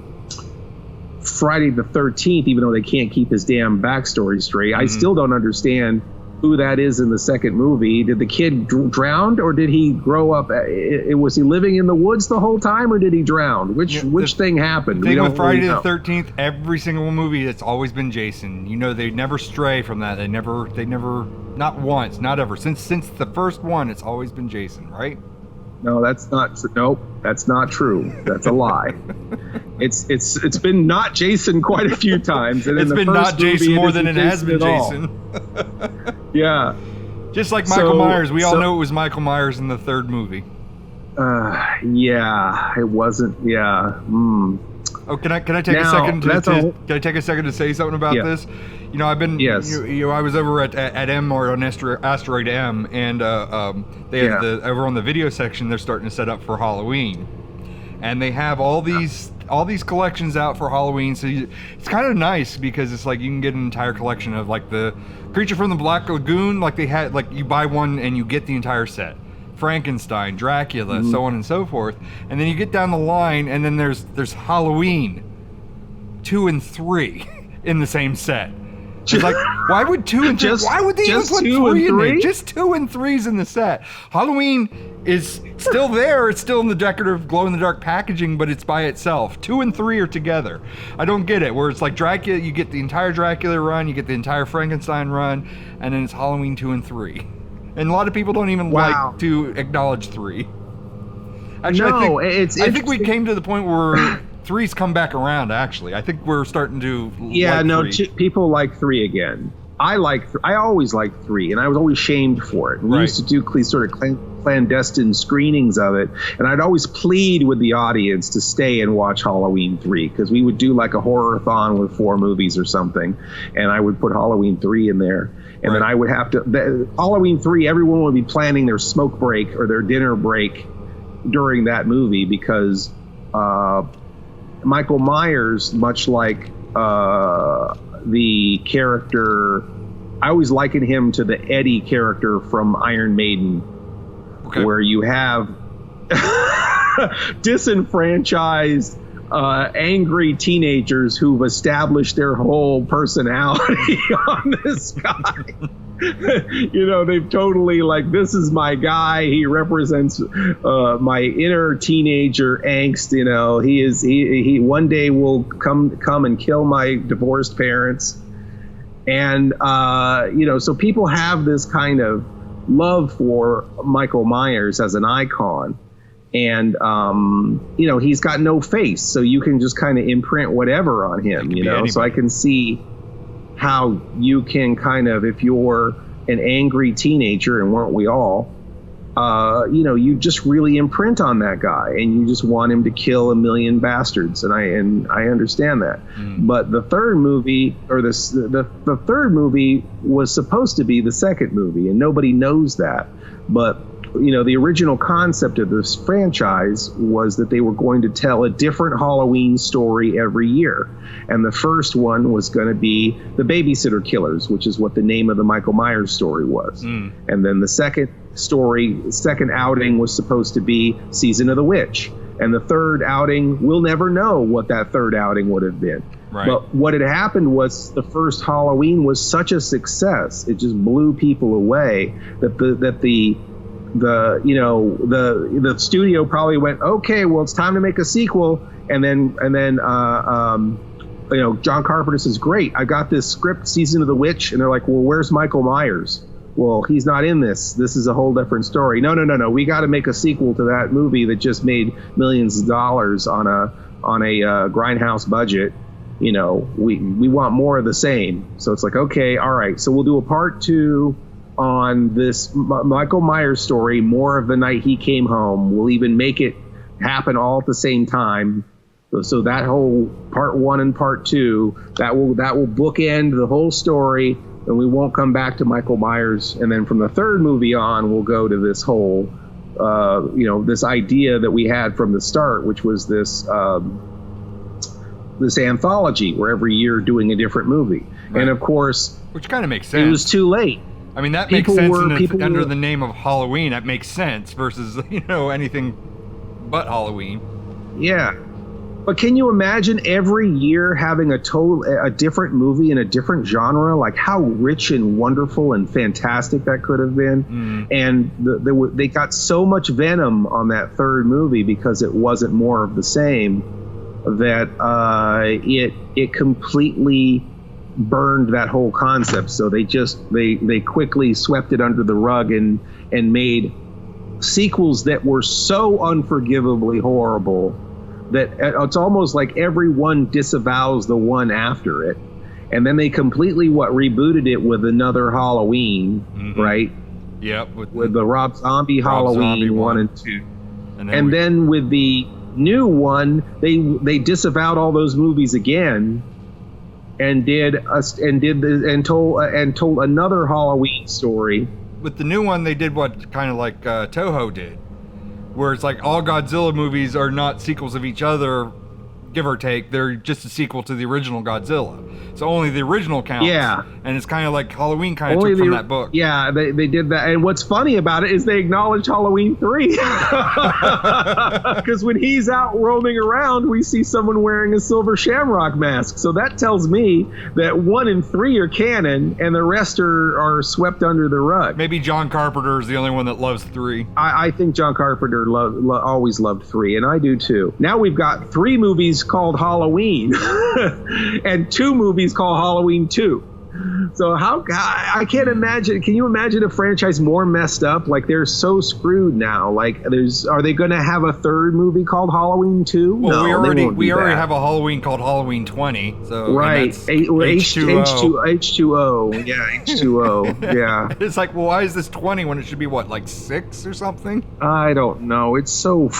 the 13th, even though they can't keep his damn backstory straight. I still don't understand who that is in the second movie. Did the kid drown, or did he grow up? Was he living in the woods the whole time, or did he drown? Which thing happened? The thing with Friday the 13th, every single movie, it's always been Jason. They never stray from that. They never, not once, not ever. Since the first one, it's always been Jason, right? No, that's not true. Nope, that's not true. That's a lie. It's been not Jason quite a few times. And it's been not Jason more than it has been Jason. Yeah. Just like Michael Myers. We all know it was Michael Myers in the third movie. Yeah, it wasn't. Yeah. Oh, can I take a second can I take a second to say something about this? I've been. Yes. I was over at M, or on Asteroid M, and they have over on the video section. They're starting to set up for Halloween, and they have all these collections out for Halloween. So it's kind of nice because it's like you can get an entire collection of like the Creature from the Black Lagoon. Like they had, like you buy one and you get the entire set. Frankenstein, Dracula, so on and so forth. And then you get down the line, and then there's Halloween 2 and 3 in the same set. It's like, why would 2 and 3? Why would they even put 3 in there? Just 2 and 3's in the set. Halloween is still there. It's still in the decorative glow-in-the-dark packaging, but it's by itself. 2 and 3 are together. I don't get it. Where it's like Dracula, you get the entire Dracula run, you get the entire Frankenstein run, and then it's Halloween 2 and 3. And a lot of people don't even like to acknowledge 3. Actually, I think we came to the point where 3's come back around, actually. I think we're starting to like 3. People like 3 again. I always liked 3, and I was always shamed for it. We used to do sort of clandestine screenings of it, and I'd always plead with the audience to stay and watch Halloween 3, because we would do like a horror-a-thon with 4 movies or something, and I would put Halloween 3 in there. And then I would have to... Halloween 3, everyone would be planning their smoke break or their dinner break during that movie, because Michael Myers, much like the character, I always liken him to the Eddie character from Iron Maiden, where you have disenfranchised, angry teenagers who've established their whole personality on this guy. They've totally this is my guy. He represents my inner teenager angst. He one day will come and kill my divorced parents. And, so people have this kind of love for Michael Myers as an icon. And, he's got no face, so you can just kind of imprint whatever on him, So I can see how you can kind of, if you're an angry teenager, and weren't we all, you just really imprint on that guy, and you just want him to kill a million bastards, and I understand that. But the third movie, or the third movie, was supposed to be the second movie, and nobody knows that. But the original concept of this franchise was that they were going to tell a different Halloween story every year. And the first one was going to be The Babysitter Killers, which is what the name of the Michael Myers story was. And then the second outing was supposed to be Season of the Witch. And the third outing, we'll never know what that third outing would have been. Right. But what had happened was the first Halloween was such a success, it just blew people away, that the studio probably went, okay, well, it's time to make a sequel. And then John Carpenter says, great, I got this script, Season of the Witch. And they're like, well, where's Michael Myers? Well, he's not in this. This is a whole different story. No. We got to make a sequel to that movie that just made millions of dollars on a grindhouse budget. We want more of the same. So it's like, okay, all right. So we'll do a part 2 on this Michael Myers story, more of the night he came home. We'll even make it happen all at the same time. So that whole part 1 and part 2, that will bookend the whole story, and we won't come back to Michael Myers. And then from the third movie on, we'll go to this whole, this idea that we had from the start, which was this anthology where every year doing a different movie. Right. And of course, which kind of makes sense. It was too late. I mean, that makes sense under the name of Halloween. That makes sense versus, anything but Halloween. Yeah. But can you imagine every year having a different movie in a different genre? Like how rich and wonderful and fantastic that could have been. And they got so much venom on that third movie because it wasn't more of the same, that it completely burned that whole concept. So they quickly swept it under the rug and made sequels that were so unforgivably horrible that it's almost like everyone disavows the one after it. And then they completely rebooted it with another Halloween, right? Yep. With the Rob Zombie Halloween 1 and 2. And then with the new one, they disavowed all those movies again and told another Halloween story. With the new one, they did what kind of like Toho did, where it's like all Godzilla movies are not sequels of each other. give or take. They're just a sequel to the original Godzilla. So only the original counts. Yeah. And it's kind of like Halloween kind of took from that book. Yeah, they did that. And what's funny about it is they acknowledge Halloween 3. Because when he's out roaming around, we see someone wearing a silver shamrock mask. So that tells me that 1 and 3 are canon and the rest are swept under the rug. Maybe John Carpenter is the only one that loves 3. I think John Carpenter always loved 3, and I do too. Now we've got 3 movies called Halloween and 2 movies called Halloween 2. So I can't imagine. Can you imagine a franchise more messed up? Like, they're so screwed now. Like, are they going to have a 3rd movie called Halloween 2? Well, no, we already have a Halloween called Halloween 20. So right, H2O. H2O. Yeah, H2O. Yeah. It's like, well, why is this 20 when it should be what, like 6 or something? I don't know. It's so.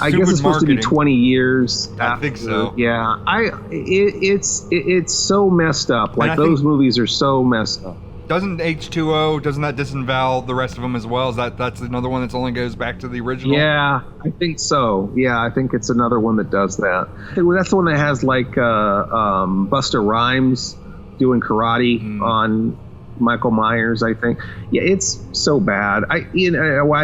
I guess it's supposed to be 20 years. I think so. Yeah. It's so messed up. Like, those movies are so messed up. Doesn't H2O, doesn't that disavow the rest of them as well? That's another one that only goes back to the original? Yeah, I think so. Yeah, I think it's another one that does that. I think that's the one that has like Busta Rhymes doing karate on Michael Myers, I think. Yeah, it's so bad. I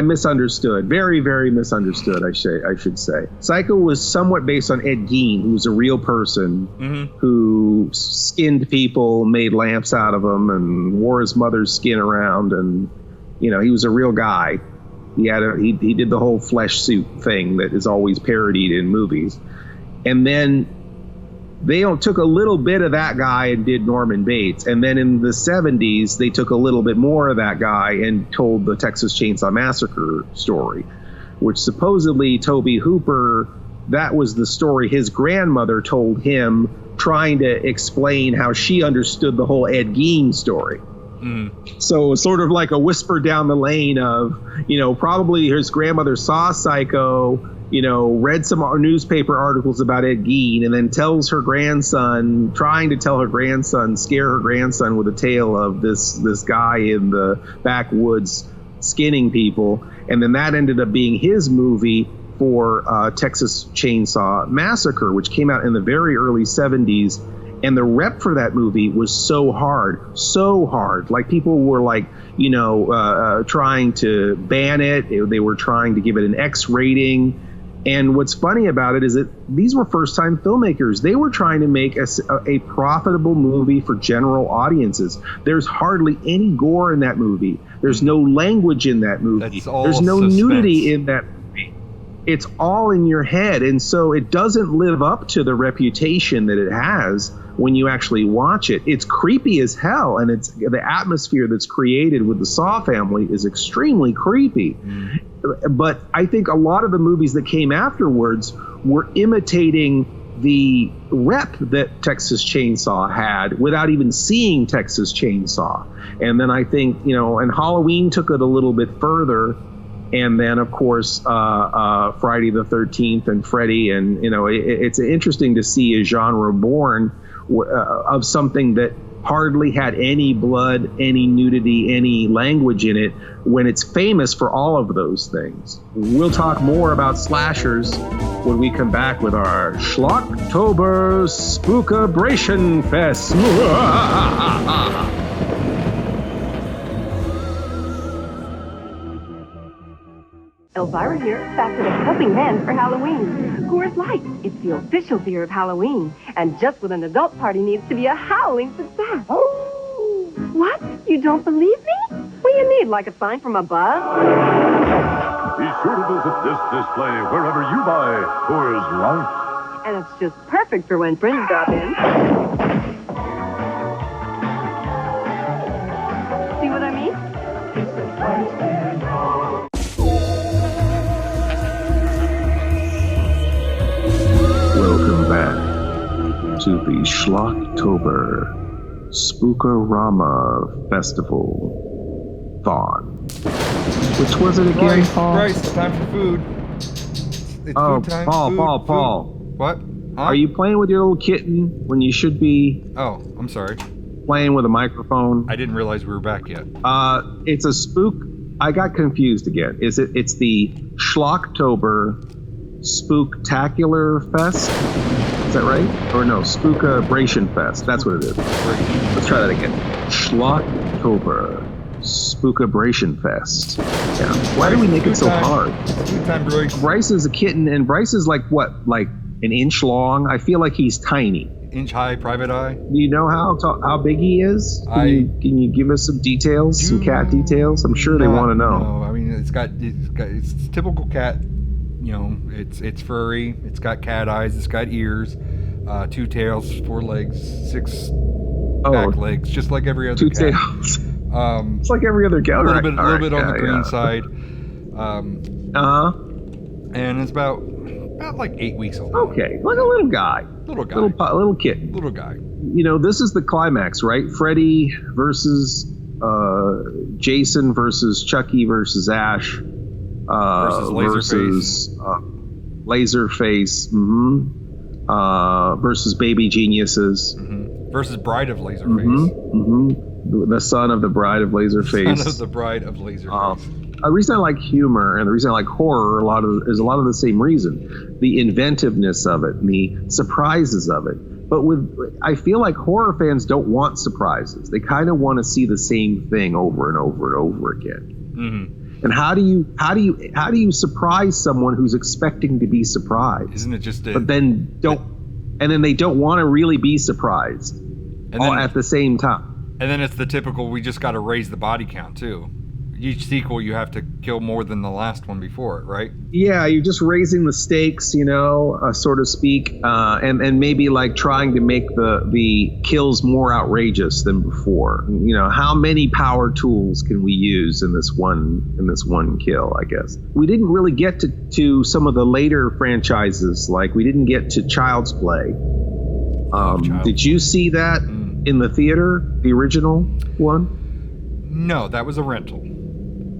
misunderstood. Very, very misunderstood, I should say. Psycho was somewhat based on Ed Gein, who was a real person who skinned people, made lamps out of them, and wore his mother's skin around. And, he was a real guy. He did the whole flesh suit thing that is always parodied in movies. And then they took a little bit of that guy and did Norman Bates. And then in the 70s, they took a little bit more of that guy and told the Texas Chainsaw Massacre story, which supposedly Tobe Hooper, that was the story his grandmother told him, trying to explain how she understood the whole Ed Gein story. So sort of like a whisper down the lane of, probably his grandmother saw Psycho, read some newspaper articles about Ed Gein, and then tells her grandson, trying to tell her grandson, scare her grandson with a tale of this guy in the backwoods skinning people. And then that ended up being his movie for Texas Chainsaw Massacre, which came out in the very early 70s. And the rep for that movie was so hard. Like, people were like, trying to ban it. They were trying to give it an X rating. And what's funny about it is that these were first-time filmmakers. They were trying to make a profitable movie for general audiences. There's hardly any gore in that movie. There's no language in that movie. There's no nudity in that movie. It's all in your head. And so it doesn't live up to the reputation that it has when you actually watch it. It's creepy as hell, and it's the atmosphere that's created with the Saw family is extremely creepy. But I think a lot of the movies that came afterwards were imitating the rep that Texas Chainsaw had without even seeing Texas Chainsaw. And then I think, and Halloween took it a little bit further. And then, of course, Friday the 13th and Freddy. And, it's interesting to see a genre born of something that hardly had any blood, any nudity, any language in it, when it's famous for all of those things. We'll talk more about slashers when we come back with our Schlocktober Spookabration Fest. Elvira here, back with a helping hand for Halloween. Coors Light, it's the official beer of Halloween. And just what an adult party needs to be a howling success. Oh. What? You don't believe me? What do you need, like a sign from above? Be sure to visit this display wherever you buy Coors Light. And it's just perfect for when friends drop in. See what I mean? Welcome back to the Schlocktober Spookorama Festival Thon. Which was it again, Paul? Bryce, it's time for food. It's food time. Paul. What? Huh? Are you playing with your little kitten when you should be Oh, I'm sorry. playing with a microphone? I didn't realize we were back yet. It's a spook. I got confused again. It's the Schlocktober Spooktacular Fest. that right? Or no, Spookabration Fest. That's what it is. Let's try that again. Schlocktober. Spookabration Fest. Yeah. Why do we make it so hard? Good time, Bryce. Bryce is a kitten, and Bryce is like what? Like an inch long? I feel like he's tiny. Inch high, private eye. Do you know how big he is? Can you give us some details, some cat details? I'm sure they want to know. No, I mean it's typical cat. You know, it's furry. It's got cat eyes. It's got ears, 2 tails, 4 legs, 6 back legs, just like every other 2 cat. tails. It's like every other cat. A little bit on the green side. And it's about like 8 weeks old. Okay, like a little guy. Little kitten. Little guy. You know, this is the climax, right? Freddy versus Jason versus Chucky versus Ash versus Laserface versus Baby Geniuses versus Bride of Laserface. The son of the Bride of Laserface. Son of the Bride of Laserface. The reason I like humor and the reason I like horror is a lot of the same reason. The inventiveness of it and the surprises of it. But I feel like horror fans don't want surprises. They kind of want to see the same thing over and over and over again. And how do you surprise someone who's expecting to be surprised? Isn't it just but then they don't want to really be surprised at the same time. And then it's the typical, we just got to raise the body count too. Each sequel, you have to kill more than the last one before it, right? Yeah, you're just raising the stakes, so to speak, and maybe like trying to make the kills more outrageous than before. How many power tools can we use in this one kill? I guess we didn't really get to some of the later franchises, like we didn't get to Child's Play. Did you see that in the theater, the original one? No, that was a rental.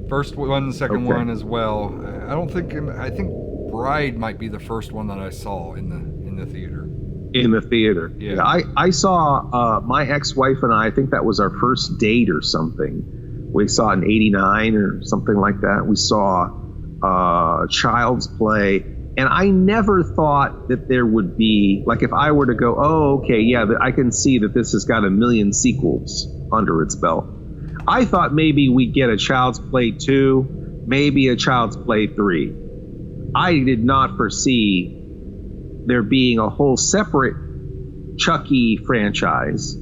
First one, the second one as well. I think Bride might be the first one that I saw in the theater. In the theater. Yeah. I saw my ex-wife and I think that was our first date or something. We saw it in 89 or something like that. We saw Child's Play. And I never thought that there would be, like if I were to go, I can see that this has got 1 million sequels under its belt. I thought maybe we'd get a Child's Play 2, maybe a Child's Play 3. I did not foresee there being a whole separate Chucky franchise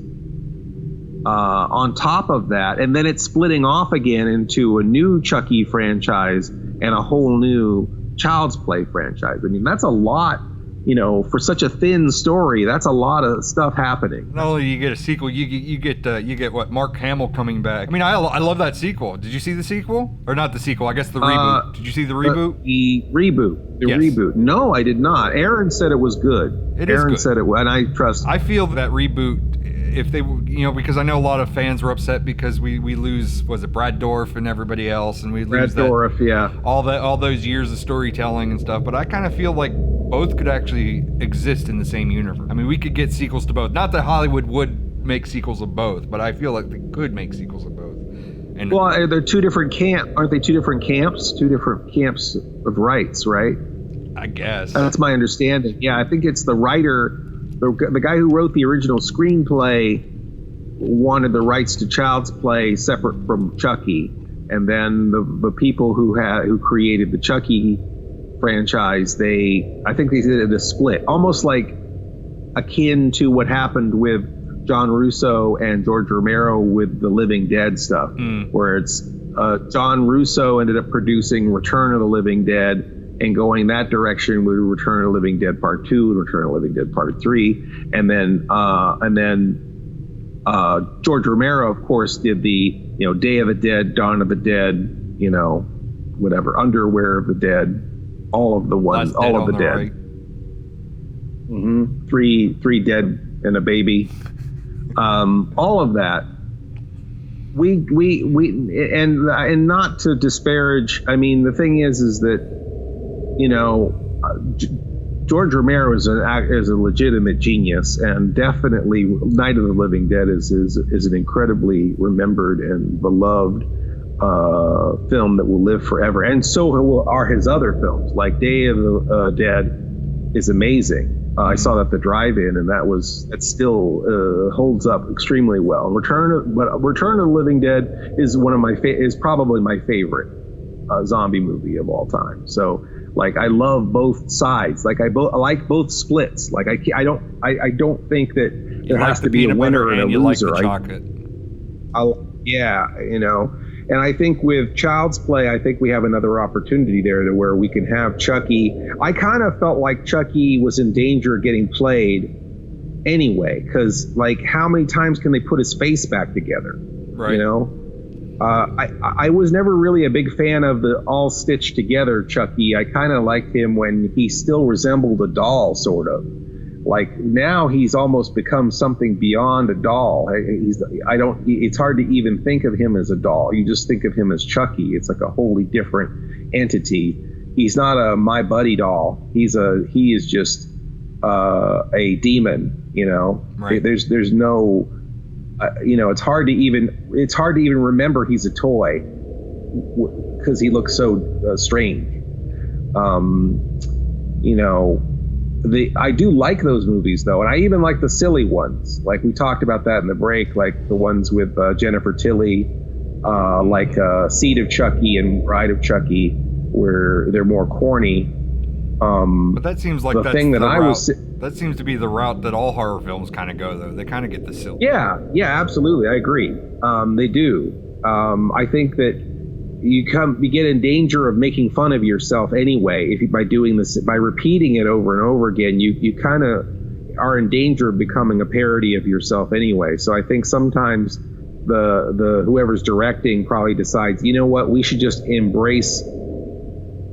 on top of that, and then it's splitting off again into a new Chucky franchise and a whole new Child's Play franchise. I mean, that's a lot. For such a thin story, that's a lot of stuff happening. Not only do you get a sequel, you get what, Mark Hamill coming back. I mean, I love that sequel. Did you see the sequel? Or not the sequel, I guess the reboot. Did you see the reboot? The reboot. No, I did not. Aaron said it was good. Aaron said it, and I trust. I feel that reboot, if they, because I know a lot of fans were upset because we lose, was it Brad Dourif and everybody else, and we lose all those years of storytelling and stuff. But I kind of feel like both could actually exist in the same universe. I mean, we could get sequels to both. Not that Hollywood would make sequels of both, but I feel like they could make sequels of both. And they're two different camps. Aren't they two different camps? Two different camps of rights, right? I guess. That's my understanding. Yeah, I think it's the writer, the guy who wrote the original screenplay wanted the rights to Child's Play separate from Chucky. And then the people who created the Chucky franchise, I think they did a split, almost like akin to what happened with John Russo and George Romero with the Living Dead stuff, where it's John Russo ended up producing Return of the Living Dead and going that direction with Return of the Living Dead Part 2 and Return of the Living Dead Part 3, and then George Romero, of course, did the Day of the Dead, Dawn of the Dead, whatever, Underwear of the Dead, all of the ones, all of the dead. Right. Three dead and a baby. All of that. We and not to disparage. I mean, the thing is that George Romero is a legitimate genius, and definitely Night of the Living Dead is an incredibly remembered and beloved film that will live forever, and so are his other films. Like Day of the Dead is amazing. I saw that at the drive-in, and that still holds up extremely well. Return of the Living Dead is is probably my favorite zombie movie of all time. So, like, I love both sides. Like, I like both splits. Like, I don't think that there has to be a winner and a loser. Like the chocolate. Yeah, you know. And I think with Child's Play, I think we have another opportunity there to where we can have Chucky. I kind of felt like Chucky was in danger of getting played anyway, because, like, how many times can they put his face back together? Right. You know? I was never really a big fan of the all stitched together Chucky. I kind of liked him when he still resembled a doll, sort of. Like, now he's almost become something beyond a doll. It's hard to even think of him as a doll. You just think of him as Chucky. It's like a wholly different entity. He's not a My Buddy doll. He is just a demon, you know. Right. There's no, you know, it's hard to even remember he's a toy because he looks so strange. You know, I do like those movies, though, and I even like the silly ones. Like, we talked about that in the break, like the ones with Jennifer Tilly, like Seed of Chucky and Bride of Chucky, where they're more corny. But that seems like that seems to be the route that all horror films kind of go, though. They kind of get the silly. Yeah, absolutely. I agree. They do. I think that you get in danger of making fun of yourself anyway by doing this, by repeating it over and over again. You kind of are in danger of becoming a parody of yourself anyway. So I think sometimes the whoever's directing probably decides, you know what, we should just embrace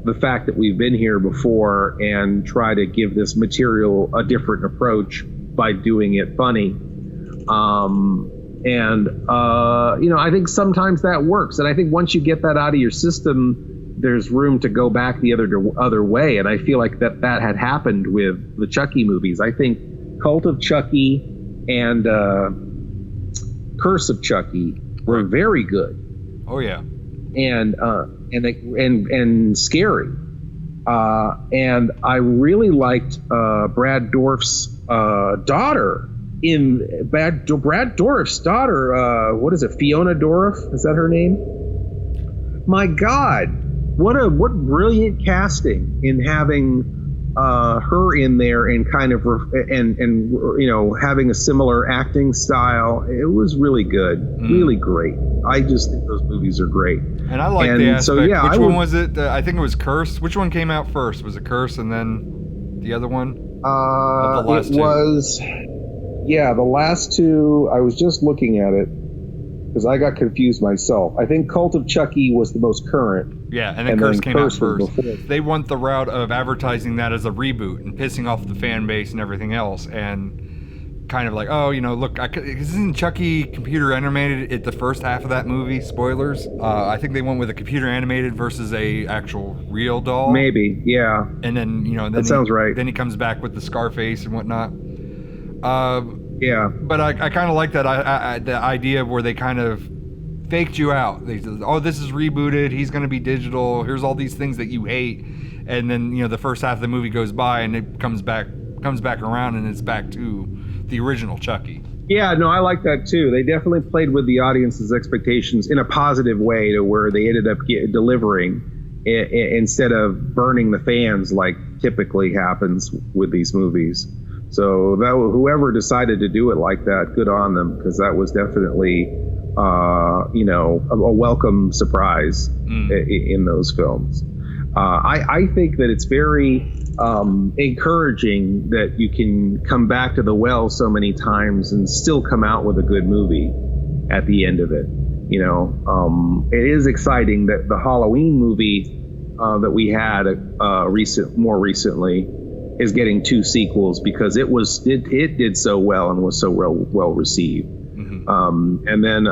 the fact that we've been here before and try to give this material a different approach by doing it funny. You know, I think sometimes that works. And I think once you get that out of your system, there's room to go back the other way. And I feel like that had happened with the Chucky movies. I think Cult of Chucky and Curse of Chucky were very good. Oh, yeah. And scary. And I really liked Brad Dourif's daughter. Brad Dourif's daughter, what is it, Fiona Dourif? Is that her name? My God, what brilliant casting in having her in there and kind of and you know, having a similar acting style. It was really good, really great. I just think those movies are great. And I like the aspect. So, yeah, which one was it? I think it was Curse. Which one came out first? Was it Curse and then the other one? Yeah, the last two, I was just looking at it because I got confused myself. I think Cult of Chucky was the most current. Yeah, and then Curse came out first. They went the route of advertising that as a reboot and pissing off the fan base and everything else, and kind of like, oh, you know, look, isn't Chucky computer animated at the first half of that movie? Spoilers. I think they went with a computer animated versus a actual real doll. Maybe, yeah. And then, you know, that sounds right. Then he comes back with the Scarface and whatnot. Yeah, but I kind of like that the idea of where they kind of faked you out. They said, oh, this is rebooted. He's going to be digital. Here's all these things that you hate, and then, you know, the first half of the movie goes by and it comes back around and it's back to the original Chucky. Yeah, no, I like that too. They definitely played with the audience's expectations in a positive way to where they ended up delivering instead of burning the fans like typically happens with these movies. So whoever decided to do it like that, good on them, because that was definitely, you know, a welcome surprise in those films. I think that it's very encouraging that you can come back to the well so many times and still come out with a good movie at the end of it. You know, it is exciting that the Halloween movie that we had more recently is getting 2 sequels because it did so well and was so well received. Mm-hmm. And then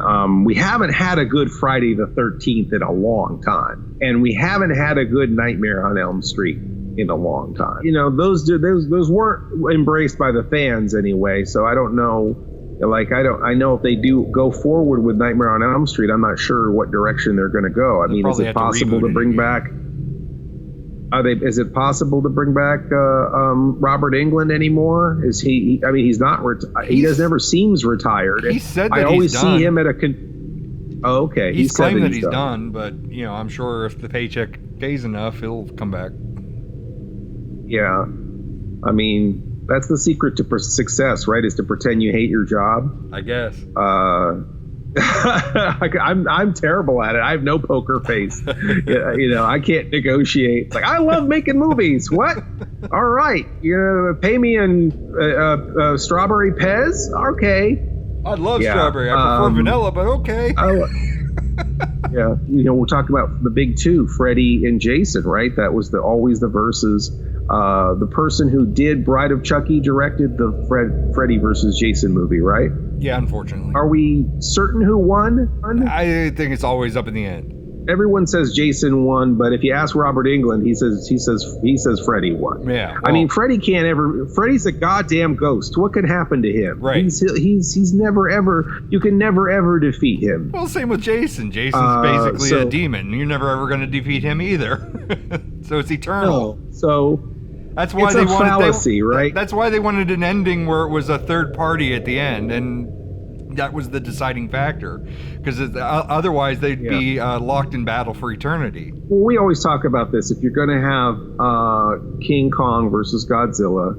we haven't had a good Friday the 13th in a long time, and we haven't had a good Nightmare on Elm Street in a long time. You know, those weren't embraced by the fans anyway. So I don't know. Like, I know if they do go forward with Nightmare on Elm Street, I'm not sure what direction they're going to go. I mean, is it possible to bring back? Is it possible to bring back Robert Englund anymore? Is he? I mean, he's not. He never seems retired. He said that I always he's done. see him at a. Oh, okay. He's claimed that he's done, but I'm sure if the paycheck pays enough, he'll come back. Yeah, I mean, that's the secret to success, right? Is to pretend you hate your job. I guess. I'm terrible at it. I have no poker face. I can't negotiate. It's like, I love making movies. What? All right. Pay me in strawberry Pez? Okay. I love strawberry. I prefer vanilla, but okay. Yeah. We're talking about the big two, Freddy and Jason, right? That was always the versus. The person who did Bride of Chucky directed the Freddy versus Jason movie, right? Yeah, unfortunately. Are we certain who won? I think it's always up in the end. Everyone says Jason won, but if you ask Robert Englund, he says Freddy won. Yeah. Well, I mean, Freddy's a goddamn ghost. What could happen to him? Right. He's never ever. You can never ever defeat him. Well, same with Jason. Jason's basically a demon. You're never ever going to defeat him either. So it's eternal. No. So that's why it's a fallacy, right? That's why they wanted an ending where it was a third party at the end, and that was the deciding factor, because otherwise they'd be locked in battle for eternity. Well, we always talk about this. If you're going to have King Kong versus Godzilla,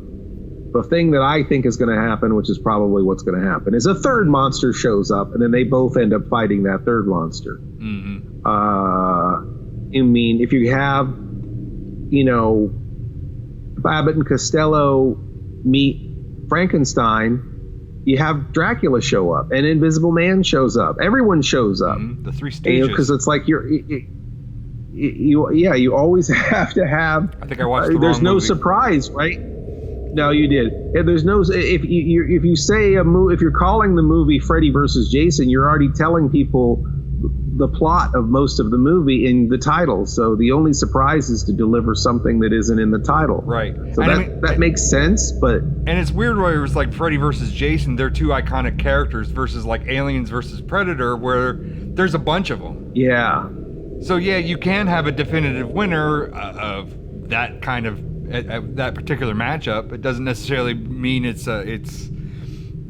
the thing that I think is going to happen, which is probably what's going to happen, is a third monster shows up, and then they both end up fighting that third monster. Mm-hmm. I mean, if you have, Abbott and Costello meet Frankenstein, you have Dracula show up, and Invisible Man shows up. Everyone shows up. Mm-hmm. The three stages. Because it's like you always have to have. I think I watched the there's wrong no movie. Surprise, right? No, you did. And there's no. If you say if you're calling the movie Freddy versus Jason, you're already telling people the plot of most of the movie in the title. So the only surprise is to deliver something that isn't in the title. Right. So that makes sense, but... And it's weird where it was like Freddy versus Jason, they're two iconic characters, versus like Aliens versus Predator, where there's a bunch of them. Yeah. So yeah, you can have a definitive winner of that kind of that particular matchup. It doesn't necessarily mean it's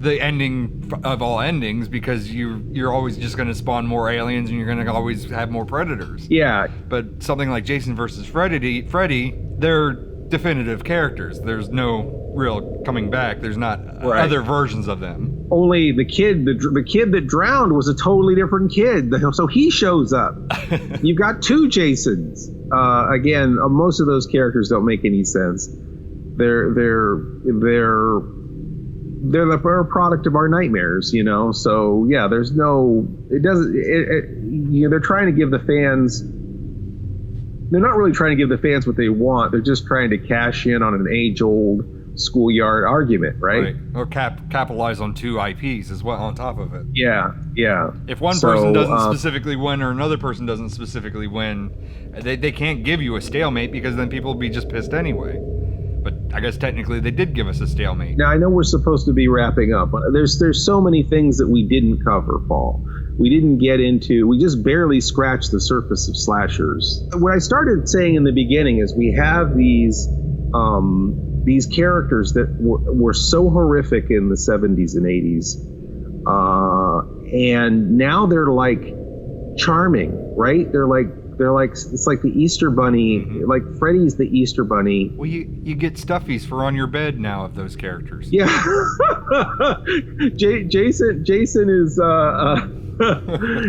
the ending of all endings, because you're always just going to spawn more aliens and you're going to always have more predators. Yeah. But something like Jason versus Freddy, they're definitive characters. There's no real coming back. There's not other versions of them. Only the kid that drowned was a totally different kid, so he shows up. You've got two Jasons. Again, most of those characters don't make any sense. They're a product of our nightmares, So yeah, there's no. It doesn't. They're trying to give the fans. They're not really trying to give the fans what they want. They're just trying to cash in on an age-old schoolyard argument, right? Or capitalize on two IPs as well on top of it. Yeah. If one person doesn't specifically win, or another person doesn't specifically win, they can't give you a stalemate, because then people will be just pissed anyway. But I guess technically they did give us a stalemate. Now, I know we're supposed to be wrapping up, but there's so many things that we didn't cover, Paul. We just barely scratched the surface of slashers. What I started saying in the beginning is we have these characters that were so horrific in the 70s and 80s. And now they're like charming, right? They're like it's like the Easter Bunny. Mm-hmm. Like Freddy's the Easter Bunny. Well, you get stuffies for on your bed now of those characters. Yeah. Jason is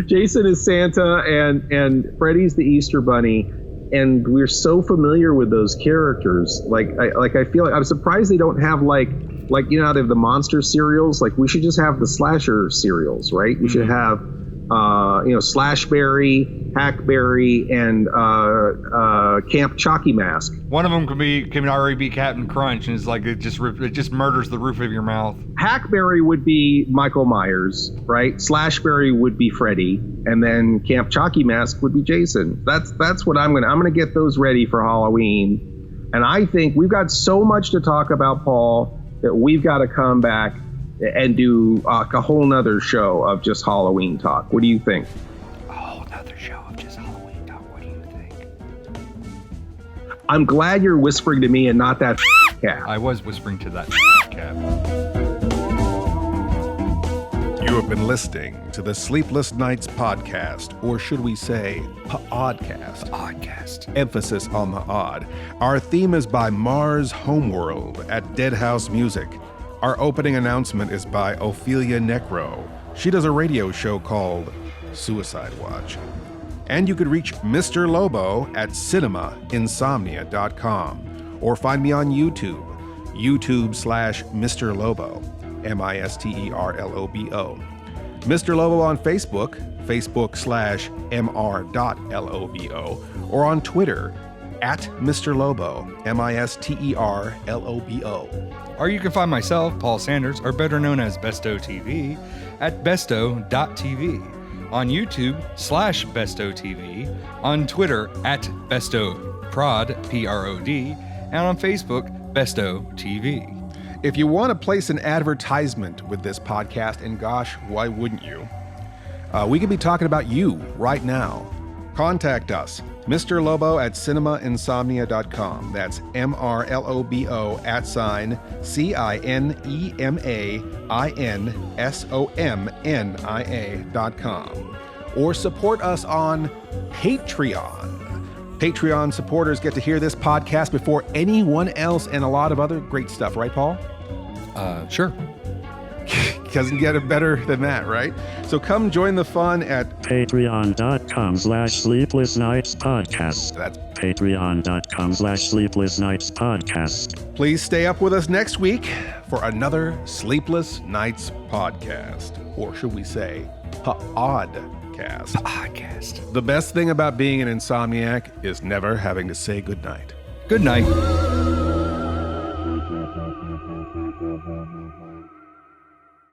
Jason is Santa, and Freddy's the Easter Bunny, and we're so familiar with those characters. I feel like I'm surprised they don't have like they have the monster cereals. Like, we should just have the slasher cereals, right? We should have Slashberry, Hackberry, and Camp Chalky Mask. One of them can already be Captain Crunch, and it's like it just murders the roof of your mouth. Hackberry would be Michael Myers, right? Slashberry would be Freddy, and then Camp Chalky Mask would be Jason. That's what I'm gonna get those ready for Halloween. And I think we've got so much to talk about, Paul, that we've got to come back and do a whole nother show of just Halloween talk. What do you think? A whole nother show of just Halloween talk. What do you think? I'm glad you're whispering to me and not that cat. I was whispering to that cat. You have been listening to the Sleepless Nights podcast, or should we say, pODDcast. Oddcast. Emphasis on the odd. Our theme is by Mars Homeworld at Dead House Music. Our opening announcement is by Ophelia Necro. She does a radio show called Suicide Watch. And you could reach Mr. Lobo at cinemaInsomnia.com or find me on YouTube, YouTube/Mr. Lobo, MISTERLOBO. Mr. Lobo on Facebook, Facebook/MR.LOBO, or on Twitter, at Mr. Lobo, MISTERLOBO. Or you can find myself, Paul Sanders, or better known as BESTOW TV, at BESTOW.TV, on YouTube /BESTOW TV, on Twitter at BESTOWPROD, PROD, and on Facebook, BESTOW TV. If you want to place an advertisement with this podcast, and gosh, why wouldn't you? We could be talking about you right now. Contact us, Mr. Lobo at cinemaInsomnia.com. That's MRLOBO @CINEMAINSOMNIA.com. Or support us on Patreon. Patreon supporters get to hear this podcast before anyone else and a lot of other great stuff, right, Paul? Sure. Doesn't get it better than that, right? So come join the fun at patreon.com/sleeplessnightspodcast. That's patreon.com/sleeplessnightspodcast. Please stay up with us next week for another Sleepless Nights podcast. Or should we say, pODDcast. Oddcast. The best thing about being an insomniac is never having to say goodnight. Good night.